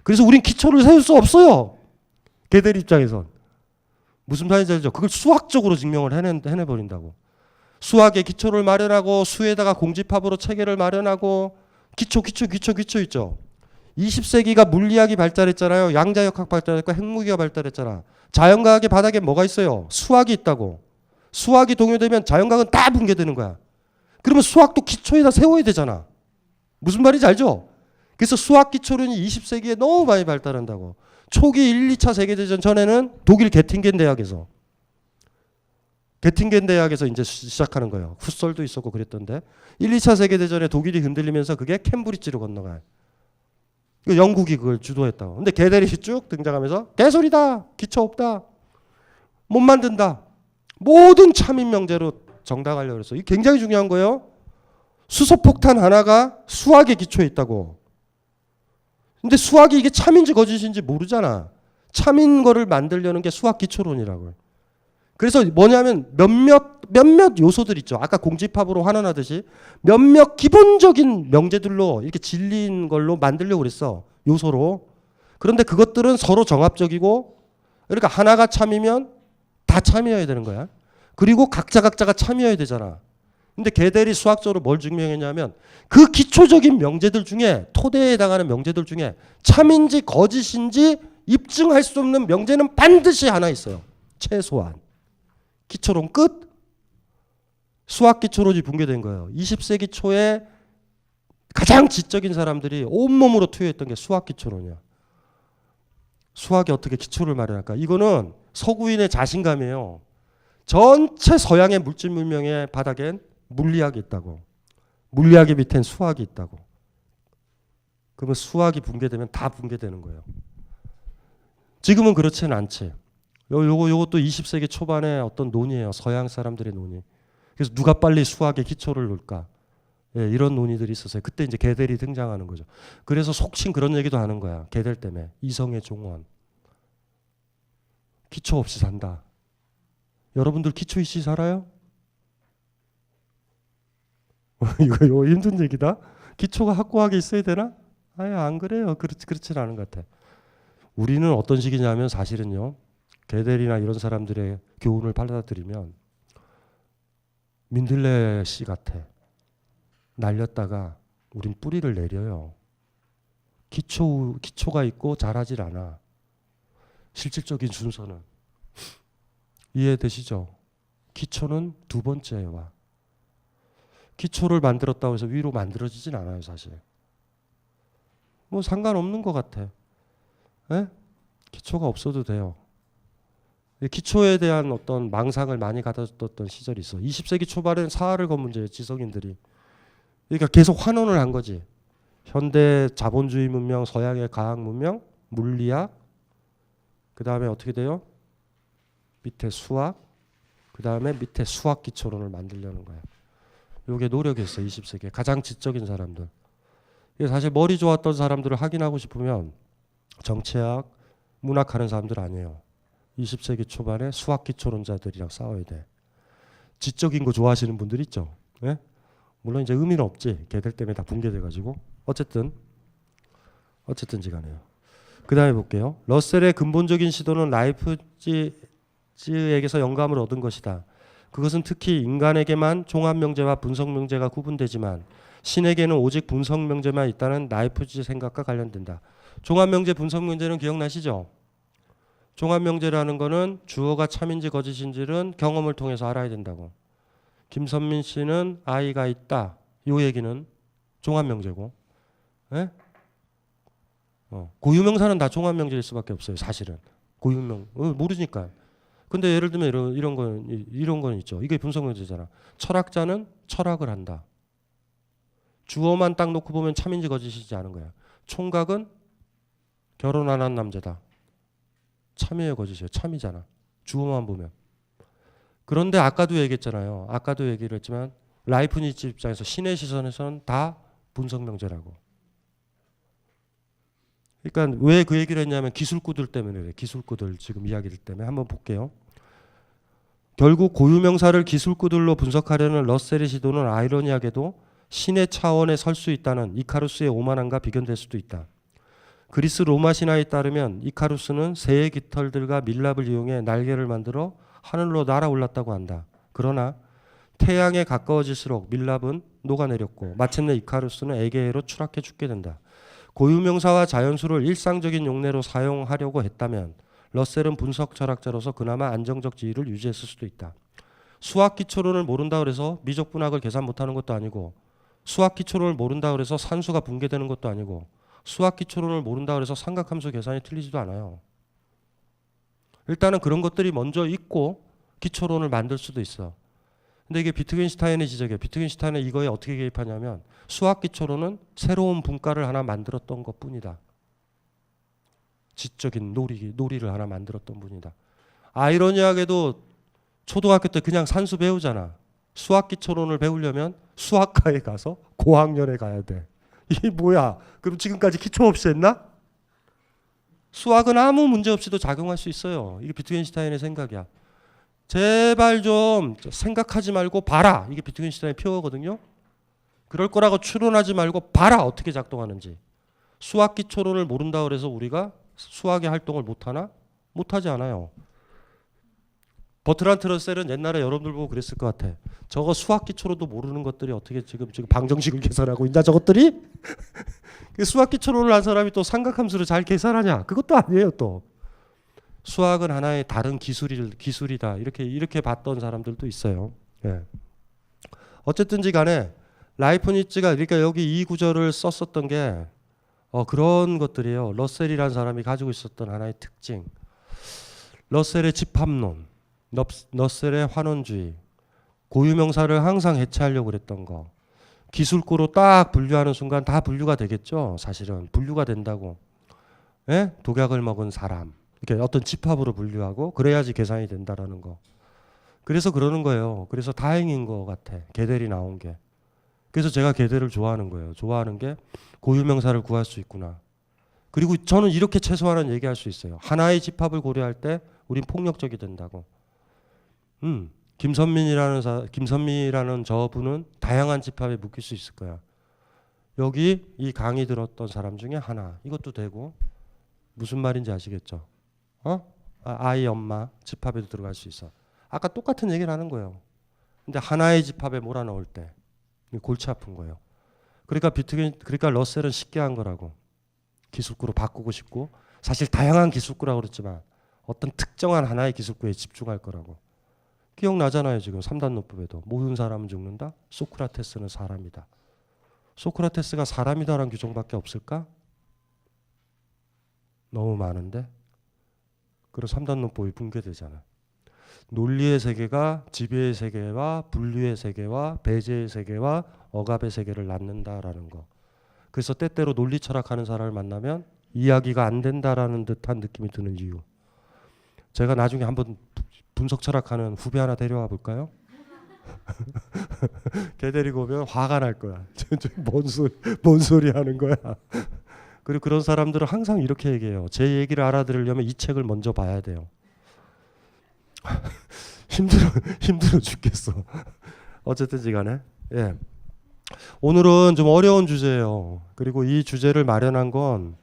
그래서 우린 기초를 세울 수 없어요. 게델 입장에선. 무슨 말인지 알죠? 그걸 수학적으로 증명을 해내버린다고. 수학의 기초를 마련하고 수에다가 공집합으로 체계를 마련하고 기초 있죠. 20세기가 물리학이 발달했잖아요. 양자역학 발달했고 핵무기가 발달했잖아. 자연과학의 바닥에 뭐가 있어요? 수학이 있다고. 수학이 동요되면 자연과학은 다 붕괴되는 거야. 그러면 수학도 기초에다 세워야 되잖아. 무슨 말인지 알죠? 그래서 수학 기초론이 20세기에 너무 많이 발달한다고. 초기 1, 2차 세계대전 전에는 독일 게팅겐 대학에서 이제 시작하는 거예요. 훗설도 있었고 그랬던데 1, 2차 세계대전에 독일이 흔들리면서 그게 캠브리지로 건너가요. 영국이 그걸 주도했다고. 근데 게델이 쭉 등장하면서 개소리다. 기초 없다. 못 만든다. 모든 참인 명제로 정당하려고 그랬어. 이게 굉장히 중요한 거예요. 수소폭탄 하나가 수학의 기초에 있다고. 근데 수학이 이게 참인지 거짓인지 모르잖아. 참인 거를 만들려는 게 수학 기초론이라고요. 그래서 뭐냐면 몇몇 요소들 있죠. 아까 공집합으로 환원하듯이 몇몇 기본적인 명제들로 이렇게 질린 걸로 만들려고 그랬어. 요소로. 그런데 그것들은 서로 정합적이고 그러니까 하나가 참이면 다 참여해야 되는 거야. 그리고 각자가 참여해야 되잖아. 근데 게델이 수학적으로 뭘 증명했냐면 그 기초적인 명제들 중에 토대에 해당하는 명제들 중에 참인지 거짓인지 입증할 수 없는 명제는 반드시 하나 있어요. 최소한. 기초론 끝. 수학 기초론이 붕괴된 거예요. 20세기 초에 가장 지적인 사람들이 온몸으로 투여했던 게 수학 기초론이야. 수학이 어떻게 기초를 마련할까? 이거는 서구인의 자신감이에요. 전체 서양의 물질 문명의 바닥엔 물리학이 있다고. 물리학의 밑엔 수학이 있다고. 그러면 수학이 붕괴되면 다 붕괴되는 거예요. 지금은 그렇지는 않지. 요것도 20세기 초반의 어떤 논의예요. 서양 사람들의 논의. 그래서 누가 빨리 수학의 기초를 놓을까? 예, 이런 논의들이 있었어요. 그때 이제 게델이 등장하는 거죠. 그래서 속칭 그런 얘기도 하는 거야. 게델 때문에. 이성의 종원. 기초 없이 산다. 여러분들 기초 있이 살아요? 이거 힘든 얘기다. 기초가 확고하게 있어야 되나? 아예 안 그래요. 그렇진 않은 것 같아. 우리는 어떤 식이냐면 사실은요. 게델이나 이런 사람들의 교훈을 받아들이면 민들레 씨 같아. 날렸다가 우린 뿌리를 내려요. 기초가 있고 자라질 않아. 실질적인 순서는. 이해되시죠? 기초는 두 번째에 와. 기초를 만들었다고 해서 위로 만들어지진 않아요, 사실. 뭐 상관없는 것 같아. 에? 기초가 없어도 돼요. 기초에 대한 어떤 망상을 많이 가졌던 시절이 있어. 20세기 초반에는 사활을 건 문제예요, 지성인들이. 그러니까 계속 환원을 한 거지. 현대 자본주의 문명, 서양의 과학 문명, 물리학, 그 다음에 어떻게 돼요? 밑에 수학, 그 다음에 밑에 수학 기초론을 만들려는 거야. 이게 노력이었어, 20세기에. 가장 지적인 사람들. 사실 머리 좋았던 사람들을 확인하고 싶으면 정치학, 문학하는 사람들 아니에요. 20세기 초반에 수학 기초론자들이랑 싸워야 돼. 지적인 거 좋아하시는 분들 있죠. 예? 물론 이제 의미는 없지. 걔들 때문에 다 붕괴돼가지고. 어쨌든 지간에요. 그 다음에 볼게요. 러셀의 근본적인 시도는 라이프치히에게서 영감을 얻은 것이다. 그것은 특히 인간에게만 종합명제와 분석명제가 구분되지만 신에게는 오직 분석명제만 있다는 라이프치히 생각과 관련된다. 종합명제, 분석명제는 기억나시죠? 종합명제라는 거는 주어가 참인지 거짓인지는 경험을 통해서 알아야 된다고. 김선민 씨는 아이가 있다. 이 얘기는 종합명제고. 예? 고유명사는 다 종합명제일 수밖에 없어요. 사실은. 고유명. 모르니까. 근데 예를 들면 이런 건 있죠. 이게 분석명제잖아. 철학자는 철학을 한다. 주어만 딱 놓고 보면 참인지 거짓이지 않은 거야. 총각은 결혼 안 한 남자다. 참이에요, 거짓이에요? 참이잖아. 주어만 보면. 그런데 아까도 얘기했잖아요. 아까도 얘기를 했지만 라이프니츠 입장에서 신의 시선에서는 다 분석명제라고. 그러니까 왜 그 얘기를 했냐면 기술구들 때문에 그래. 기술구들 지금 이야기들 때문에. 한번 볼게요. 결국 고유명사를 기술구들로 분석하려는 러셀의 시도는 아이러니하게도 신의 차원에 설 수 있다는 이카루스의 오만함과 비견될 수도 있다. 그리스 로마 신화에 따르면 이카루스는 새의 깃털들과 밀랍을 이용해 날개를 만들어 하늘로 날아올랐다고 한다. 그러나 태양에 가까워질수록 밀랍은 녹아내렸고 마침내 이카루스는 에게해로 추락해 죽게 된다. 고유명사와 자연수를 일상적인 용례로 사용하려고 했다면 러셀은 분석 철학자로서 그나마 안정적 지위를 유지했을 수도 있다. 수학 기초론을 모른다 그래서 미적 분학을 계산 못하는 것도 아니고 수학 기초론을 모른다 그래서 산수가 붕괴되는 것도 아니고 수학 기초론을 모른다 그래서 삼각함수 계산이 틀리지도 않아요. 일단은 그런 것들이 먼저 있고 기초론을 만들 수도 있어. 근데 이게 비트겐슈타인의 지적이에요. 비트겐슈타인은 이거에 어떻게 개입하냐면 수학 기초론은 새로운 분과를 하나 만들었던 것뿐이다. 지적인 놀이를 하나 만들었던 분이다. 아이러니하게도 초등학교 때 그냥 산수 배우잖아. 수학 기초론을 배우려면 수학과에 가서 고학년에 가야 돼. 이게 뭐야? 그럼 지금까지 기초 없이 했나? 수학은 아무 문제 없이도 작용할 수 있어요. 이게 비트겐슈타인의 생각이야. 제발 좀 생각하지 말고 봐라. 이게 비트겐슈타인의 표어거든요. 그럴 거라고 추론하지 말고 봐라. 어떻게 작동하는지. 수학 기초론을 모른다 그래서 우리가 수학의 활동을 못하나? 못하지 않아요. 버트란트 러셀은 옛날에 여러분들 보고 그랬을 것 같아. 저거 수학 기초로도 모르는 것들이 어떻게 지금 방정식을 계산하고 있나 저것들이? 수학 기초론을 한 사람이 또 삼각함수를 잘 계산하냐? 그것도 아니에요 또. 수학은 하나의 다른 기술이다. 이렇게 봤던 사람들도 있어요. 예. 어쨌든지 간에 라이프니츠가 그러니까 여기 이 구절을 썼었던 게 그런 것들이에요. 러셀이라는 사람이 가지고 있었던 하나의 특징. 러셀의 집합론, 러셀의 환원주의, 고유명사를 항상 해체하려고 그랬던 거. 기술구로 딱 분류하는 순간 다 분류가 되겠죠. 사실은 분류가 된다고. 예? 독약을 먹은 사람. 이렇게 어떤 집합으로 분류하고 그래야지 계산이 된다라는 거. 그래서 그러는 거예요. 그래서 다행인 것 같아. 게델이 나온 게. 그래서 제가 게델을 좋아하는 거예요. 좋아하는 게 고유명사를 구할 수 있구나. 그리고 저는 이렇게 최소한은 얘기할 수 있어요. 하나의 집합을 고려할 때 우린 폭력적이 된다고. 김선미라는 저분은 다양한 집합에 묶일 수 있을 거야. 여기 이 강의 들었던 사람 중에 하나. 이것도 되고 무슨 말인지 아시겠죠? 아이 엄마 집합에도 들어갈 수 있어. 아까 똑같은 얘기를 하는 거예요. 근데 하나의 집합에 몰아넣을 때 골치 아픈 거예요. 그러니까 러셀은 쉽게 한 거라고. 기술구로 바꾸고 싶고 사실 다양한 기술구라고 그랬지만 어떤 특정한 하나의 기술구에 집중할 거라고. 기억나잖아요. 지금 3단 논법에도 모든 사람은 죽는다. 소크라테스는 사람이다. 소크라테스가 사람이다라는 규정밖에 없을까? 너무 많은데. 그래서 3단 논법이 붕괴되잖아. 논리의 세계가 지배의 세계와 분류의 세계와 배제의 세계와 억압의 세계를 낳는다라는 거. 그래서 때때로 논리 철학하는 사람을 만나면 이야기가 안 된다라는 듯한 느낌이 드는 이유. 제가 나중에 한번 분석 철학하는 후배 하나 데려와 볼까요? 걔 데리고 오면 화가 날 거야. 뭔 소리 하는 거야. 그리고 그런 사람들은 항상 이렇게 얘기해요. 제 얘기를 알아들으려면 이 책을 먼저 봐야 돼요. 힘들어 죽겠어. 어쨌든지 간에 예. 오늘은 좀 어려운 주제예요. 그리고 이 주제를 마련한 건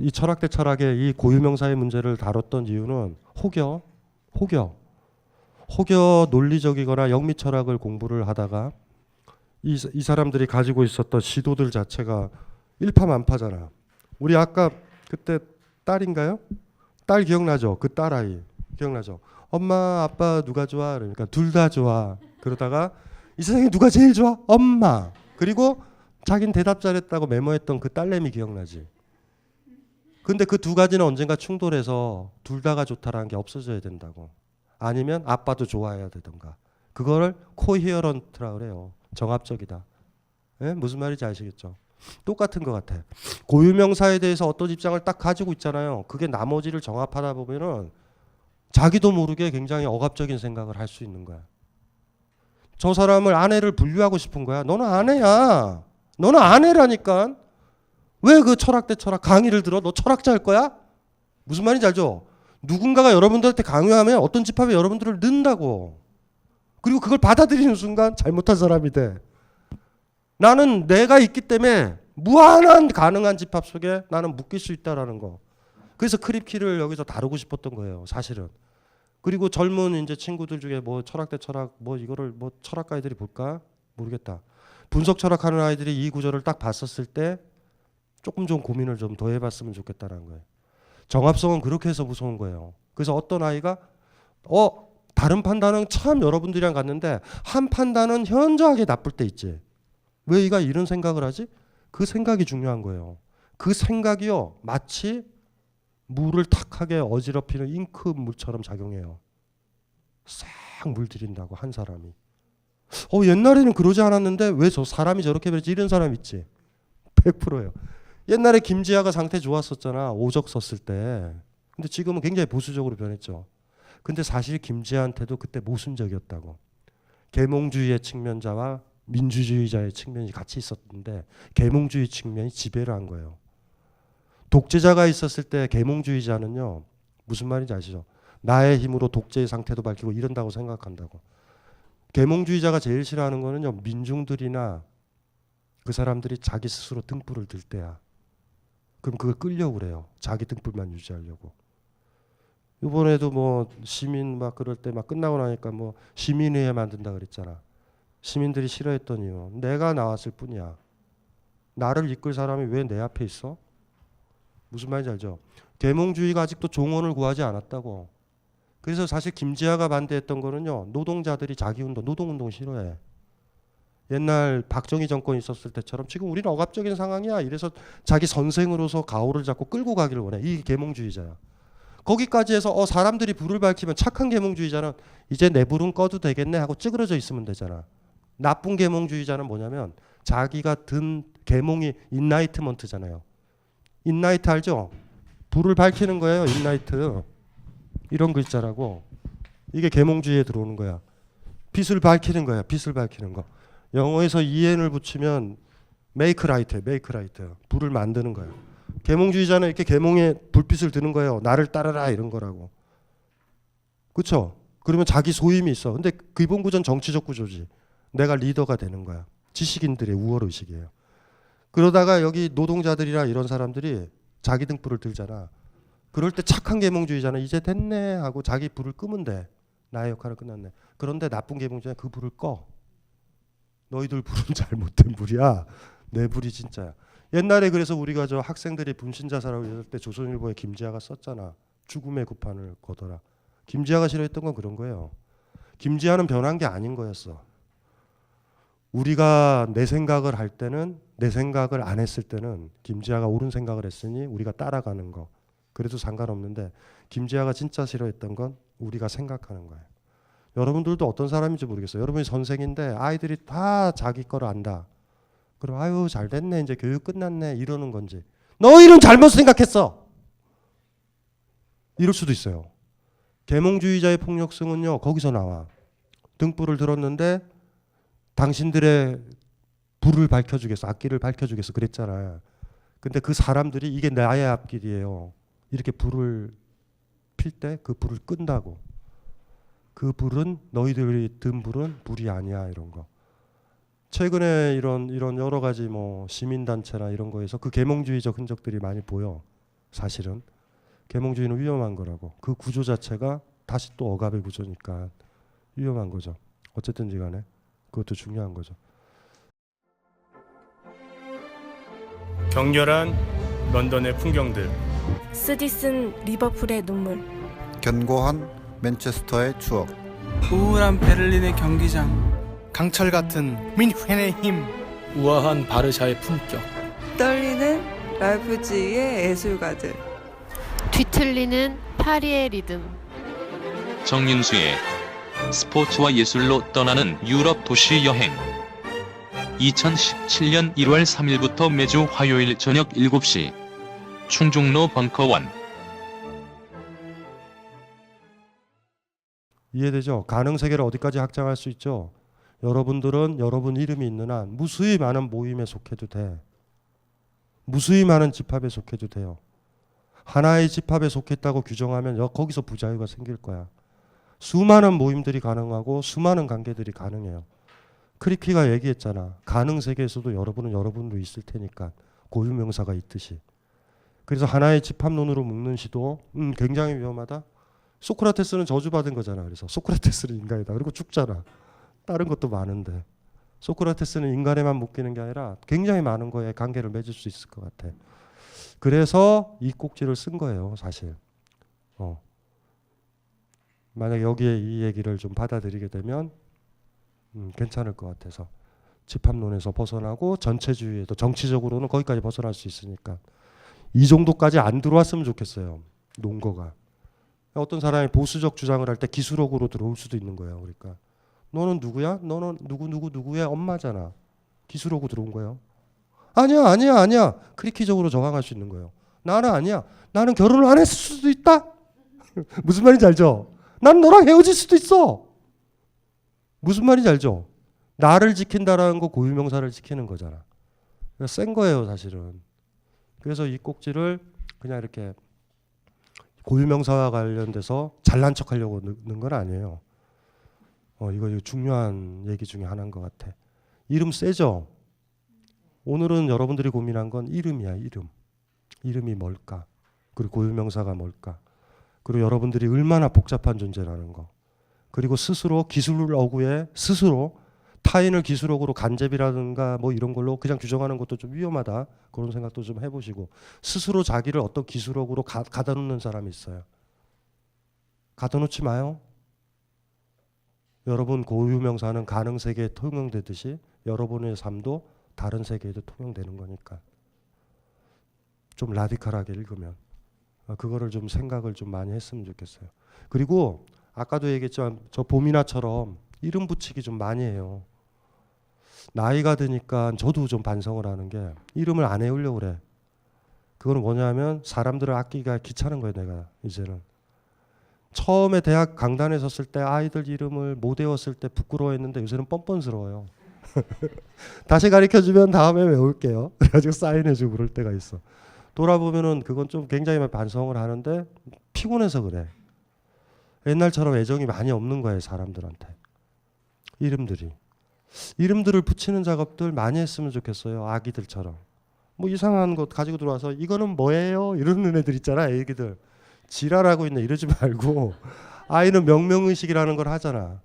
이 철학 대 철학의 이 고유명사의 문제를 다뤘던 이유는 혹여 논리적이거나 영미 철학을 공부를 하다가 이 사람들이 가지고 있었던 시도들 자체가 일파만파잖아. 우리 아까 그때 딸인가요? 딸 기억나죠? 그 딸아이 기억나죠? 엄마 아빠 누가 좋아? 그러니까 둘 다 좋아. 그러다가 이 세상에 누가 제일 좋아? 엄마. 그리고 자기는 대답 잘했다고 메모했던 그 딸내미 기억나지? 근데 그 두 가지는 언젠가 충돌해서 둘 다가 좋다라는 게 없어져야 된다고. 아니면 아빠도 좋아해야 되던가. 그거를 코히어런트라고 그래요. 정합적이다. 예? 무슨 말인지 아시겠죠? 똑같은 것 같아. 고유명사에 대해서 어떤 입장을 딱 가지고 있잖아요. 그게 나머지를 정합하다 보면은 자기도 모르게 굉장히 억압적인 생각을 할 수 있는 거야. 저 사람을 아내를 분류하고 싶은 거야. 너는 아내야. 너는 아내라니까. 왜 그 철학 대 철학 강의를 들어? 너 철학자 할 거야? 무슨 말인지 알죠? 누군가가 여러분들한테 강요하면 어떤 집합에 여러분들을 넣는다고. 그리고 그걸 받아들이는 순간 잘못한 사람이 돼. 나는 내가 있기 때문에 무한한 가능한 집합 속에 나는 묶일 수 있다라는 거. 그래서 크립키를 여기서 다루고 싶었던 거예요. 사실은. 그리고 젊은 이제 친구들 중에 뭐 철학 대 철학 뭐 이거를 뭐 철학가 애들이 볼까 모르겠다. 분석 철학하는 아이들이 이 구조를 딱 봤었을 때 조금 좀 고민을 좀 더 해봤으면 좋겠다는 거예요. 정합성은 그렇게 해서 무서운 거예요. 그래서 어떤 아이가 다른 판단은 참 여러분들이랑 같는데 한 판단은 현저하게 나쁠 때 있지. 왜 얘가 이런 생각을 하지? 그 생각이 중요한 거예요. 그 생각이요 마치 물을 탁하게 어지럽히는 잉크 물처럼 작용해요. 싹 물들인다고 한 사람이. 옛날에는 그러지 않았는데 왜 저 사람이 저렇게 변했지? 이런 사람 있지. 100%예요. 옛날에 김지아가 상태 좋았었잖아. 오적 썼을 때. 근데 지금은 굉장히 보수적으로 변했죠. 근데 사실 김지아한테도 그때 모순적이었다고. 계몽주의의 측면자와 민주주의자의 측면이 같이 있었는데 계몽주의 측면이 지배를 한 거예요. 독재자가 있었을 때 계몽주의자는요. 무슨 말인지 아시죠? 나의 힘으로 독재의 상태도 밝히고 이런다고 생각한다고. 계몽주의자가 제일 싫어하는 거는요. 민중들이나 그 사람들이 자기 스스로 등불을 들 때야. 그럼 그걸 끌려고 그래요. 자기 등불만 유지하려고. 이번에도 뭐 시민 막 그럴 때 막 끝나고 나니까 뭐 시민회에 만든다 그랬잖아. 시민들이 싫어했던 이유. 내가 나왔을 뿐이야. 나를 이끌 사람이 왜 내 앞에 있어? 무슨 말인지 알죠? 계몽주의가 아직도 종언을 구하지 않았다고. 그래서 사실 김지아가 반대했던 거는요. 노동자들이 자기운동, 노동운동 싫어해. 옛날 박정희 정권이 있었을 때처럼 지금 우리는 억압적인 상황이야. 이래서 자기 선생으로서 가오를 잡고 끌고 가기를 원해. 이 계몽주의자야. 거기까지 해서 사람들이 불을 밝히면 착한 계몽주의자는 이제 내 불은 꺼도 되겠네 하고 찌그러져 있으면 되잖아. 나쁜 계몽주의자는 뭐냐면 자기가 든 계몽이 인라이트먼트잖아요. 인라이트 알죠? 불을 밝히는 거예요. 인라이트. 이런 글자라고. 이게 계몽주의에 들어오는 거야. 빛을 밝히는 거야. 빛을 밝히는 거. 영어에서 EN을 붙이면 make light예요. make light. 불을 만드는 거예요. 계몽주의자는 이렇게 계몽에 불빛을 드는 거예요. 나를 따르라 이런 거라고. 그렇죠? 그러면 자기 소임이 있어. 근데 기본 구조는 정치적 구조지. 내가 리더가 되는 거야. 지식인들의 우월 의식이에요. 그러다가 여기 노동자들이나 이런 사람들이 자기 등불을 들잖아. 그럴 때 착한 계몽주의자는 이제 됐네 하고 자기 불을 끄면 돼. 나의 역할은 끝났네. 그런데 나쁜 계몽주의자는 그 불을 꺼. 너희들 불은 잘못된 불이야. 내 불이 진짜야. 옛날에 그래서 우리가 저 학생들이 분신자사라고 했을 때 조선일보에 김지아가 썼잖아. 죽음의 구판을 거둬라. 김지아가 싫어했던 건 그런 거예요. 김지아는 변한 게 아닌 거였어. 우리가 내 생각을 할 때는 내 생각을 안 했을 때는 김지아가 옳은 생각을 했으니 우리가 따라가는 거. 그래도 상관없는데 김지아가 진짜 싫어했던 건 우리가 생각하는 거예요. 여러분들도 어떤 사람인지 모르겠어요. 여러분이 선생인데 아이들이 다 자기 거를 안다. 그럼 아유 잘 됐네 이제 교육 끝났네 이러는 건지 너희는 잘못 생각했어 이럴 수도 있어요. 계몽주의자의 폭력성은요 거기서 나와. 등불을 들었는데 당신들의 불을 밝혀주겠어. 앞길을 밝혀주겠어 그랬잖아. 근데 그 사람들이 이게 나의 앞길이에요 이렇게 불을 필 때 그 불을 끈다고. 그 불은 너희들이 든 불은 불이 아니야 이런 거. 최근에 이런 여러 가지 뭐 시민단체나 이런 거에서 그 계몽주의적 흔적들이 많이 보여. 사실은 계몽주의는 위험한 거라고. 그 구조 자체가 다시 또 억압의 구조니까 위험한 거죠. 어쨌든지 간에 그것도 중요한 거죠. 격렬한 런던의 풍경들, 쓰디쓴 리버풀의 눈물, 견고한 맨체스터의 추억, 우울한 베를린의 경기장, 강철 같은 민헨의 힘, 우아한 바르샤의 품격, 떨리는 라이프지히의 예술가들, 뒤틀리는 파리의 리듬. 정윤수의 스포츠와 예술로 떠나는 유럽 도시 여행. 2017년 1월 3일부터 매주 화요일 저녁 7시 충중로 벙커원. 이해되죠? 가능 세계를 어디까지 확장할 수 있죠? 여러분들은 여러분 이름이 있는 한 무수히 많은 모임에 속해도 돼. 무수히 많은 집합에 속해도 돼요. 하나의 집합에 속했다고 규정하면 거기서 부자유가 생길 거야. 수많은 모임들이 가능하고 수많은 관계들이 가능해요. 크리키가 얘기했잖아. 가능 세계에서도 여러분은 여러분도 있을 테니까. 고유명사가 있듯이. 그래서 하나의 집합론으로 묶는 시도 굉장히 위험하다. 소크라테스는 저주받은 거잖아. 그래서 소크라테스는 인간이다. 그리고 죽잖아. 다른 것도 많은데 소크라테스는 인간에만 묶이는 게 아니라 굉장히 많은 거에 관계를 맺을 수 있을 것 같아. 그래서 이 꼭지를 쓴 거예요, 사실. 만약 여기에 이 얘기를 좀 받아들이게 되면 괜찮을 것 같아서 집합론에서 벗어나고 전체주의에도 정치적으로는 거기까지 벗어날 수 있으니까 이 정도까지 안 들어왔으면 좋겠어요. 논거가. 어떤 사람이 보수적 주장을 할 때 기술옥으로 들어올 수도 있는 거예요. 그러니까 너는 누구야? 너는 누구의 엄마잖아. 기술옥으로 들어온 거예요. 아니야. 크리키적으로 저항할 수 있는 거예요. 나는 아니야. 나는 결혼을 안 했을 수도 있다. 무슨 말인지 알죠? 나는 너랑 헤어질 수도 있어. 무슨 말인지 알죠? 나를 지킨다라는 거 고유명사를 지키는 거잖아. 센 거예요, 사실은. 그래서 이 꼭지를 그냥 이렇게 고유명사와 관련돼서 잘난 척하려고 넣는 건 아니에요. 이거 중요한 얘기 중에 하나인 것 같아. 이름 세죠? 오늘은 여러분들이 고민한 건 이름이야, 이름. 이름이 뭘까? 그리고 고유명사가 뭘까? 그리고 여러분들이 얼마나 복잡한 존재라는 거. 그리고 스스로 기술 어구에 스스로 타인을 기술옥으로 간접이라든가 뭐 이런 걸로 그냥 규정하는 것도 좀 위험하다. 그런 생각도 좀 해보시고 스스로 자기를 어떤 기술옥으로 가다 놓는 사람이 있어요. 가다 놓지 마요. 여러분 고유명사는 가능 세계에 통용되듯이 여러분의 삶도 다른 세계에도 통용되는 거니까 좀 라디칼하게 읽으면 그거를 좀 생각을 좀 많이 했으면 좋겠어요. 그리고 아까도 얘기했지만 저 봄이나처럼 이름 붙이기 좀 많이 해요. 나이가 드니까 저도 좀 반성을 하는 게 이름을 안 외우려고 그래. 그거는 뭐냐면 사람들을 아끼기가 귀찮은 거예요. 내가 이제는. 처음에 대학 강단에 섰을 때 아이들 이름을 못 외웠을 때 부끄러워했는데 요새는 뻔뻔스러워요. 다시 가르쳐주면 다음에 외울게요. 그래가지고 사인해주고 그럴 때가 있어. 돌아보면은 그건 좀 굉장히 반성을 하는데 피곤해서 그래. 옛날처럼 애정이 많이 없는 거예요. 사람들한테. 이름들을 붙이는 작업들 많이 했으면 좋겠어요. 아기들처럼. 뭐 이상한 것 가지고 들어와서 이거는 뭐예요? 이러는 애들 있잖아. 애기들. 지랄하고 있네. 이러지 말고 아이는 명명의식이라는 걸 하잖아.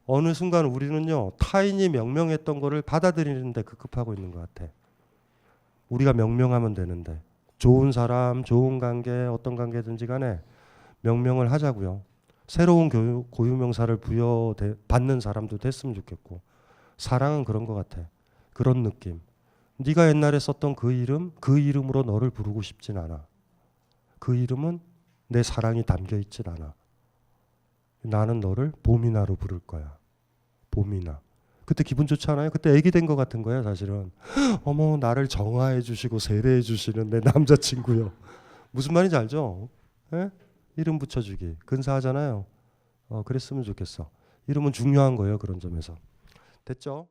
어느 순간 우리는요. 타인이 명명했던 거를 받아들이는데 급급하고 있는 것 같아. 우리가 명명하면 되는데 좋은 사람, 좋은 관계, 어떤 관계든지 간에 명명을 하자고요. 새로운 고유명사를 부여받는 사람도 됐으면 좋겠고 사랑은 그런 것 같아. 그런 느낌. 네가 옛날에 썼던 그 이름, 그 이름으로 너를 부르고 싶진 않아. 그 이름은 내 사랑이 담겨 있진 않아. 나는 너를 봄이나로 부를 거야. 봄이나. 그때 기분 좋지 않아요? 그때 애기 된 것 같은 거야 사실은. 어머 나를 정화해 주시고 세례해 주시는 내 남자친구요. 무슨 말인지 알죠? 에? 이름 붙여주기. 근사하잖아요. 그랬으면 좋겠어. 이름은 중요한 거예요. 그런 점에서. 됐죠?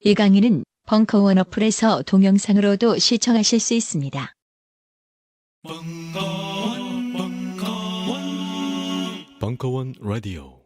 이 강의는 벙커원 어플에서 동영상으로도 시청하실 수 있습니다. 벙커원 라디오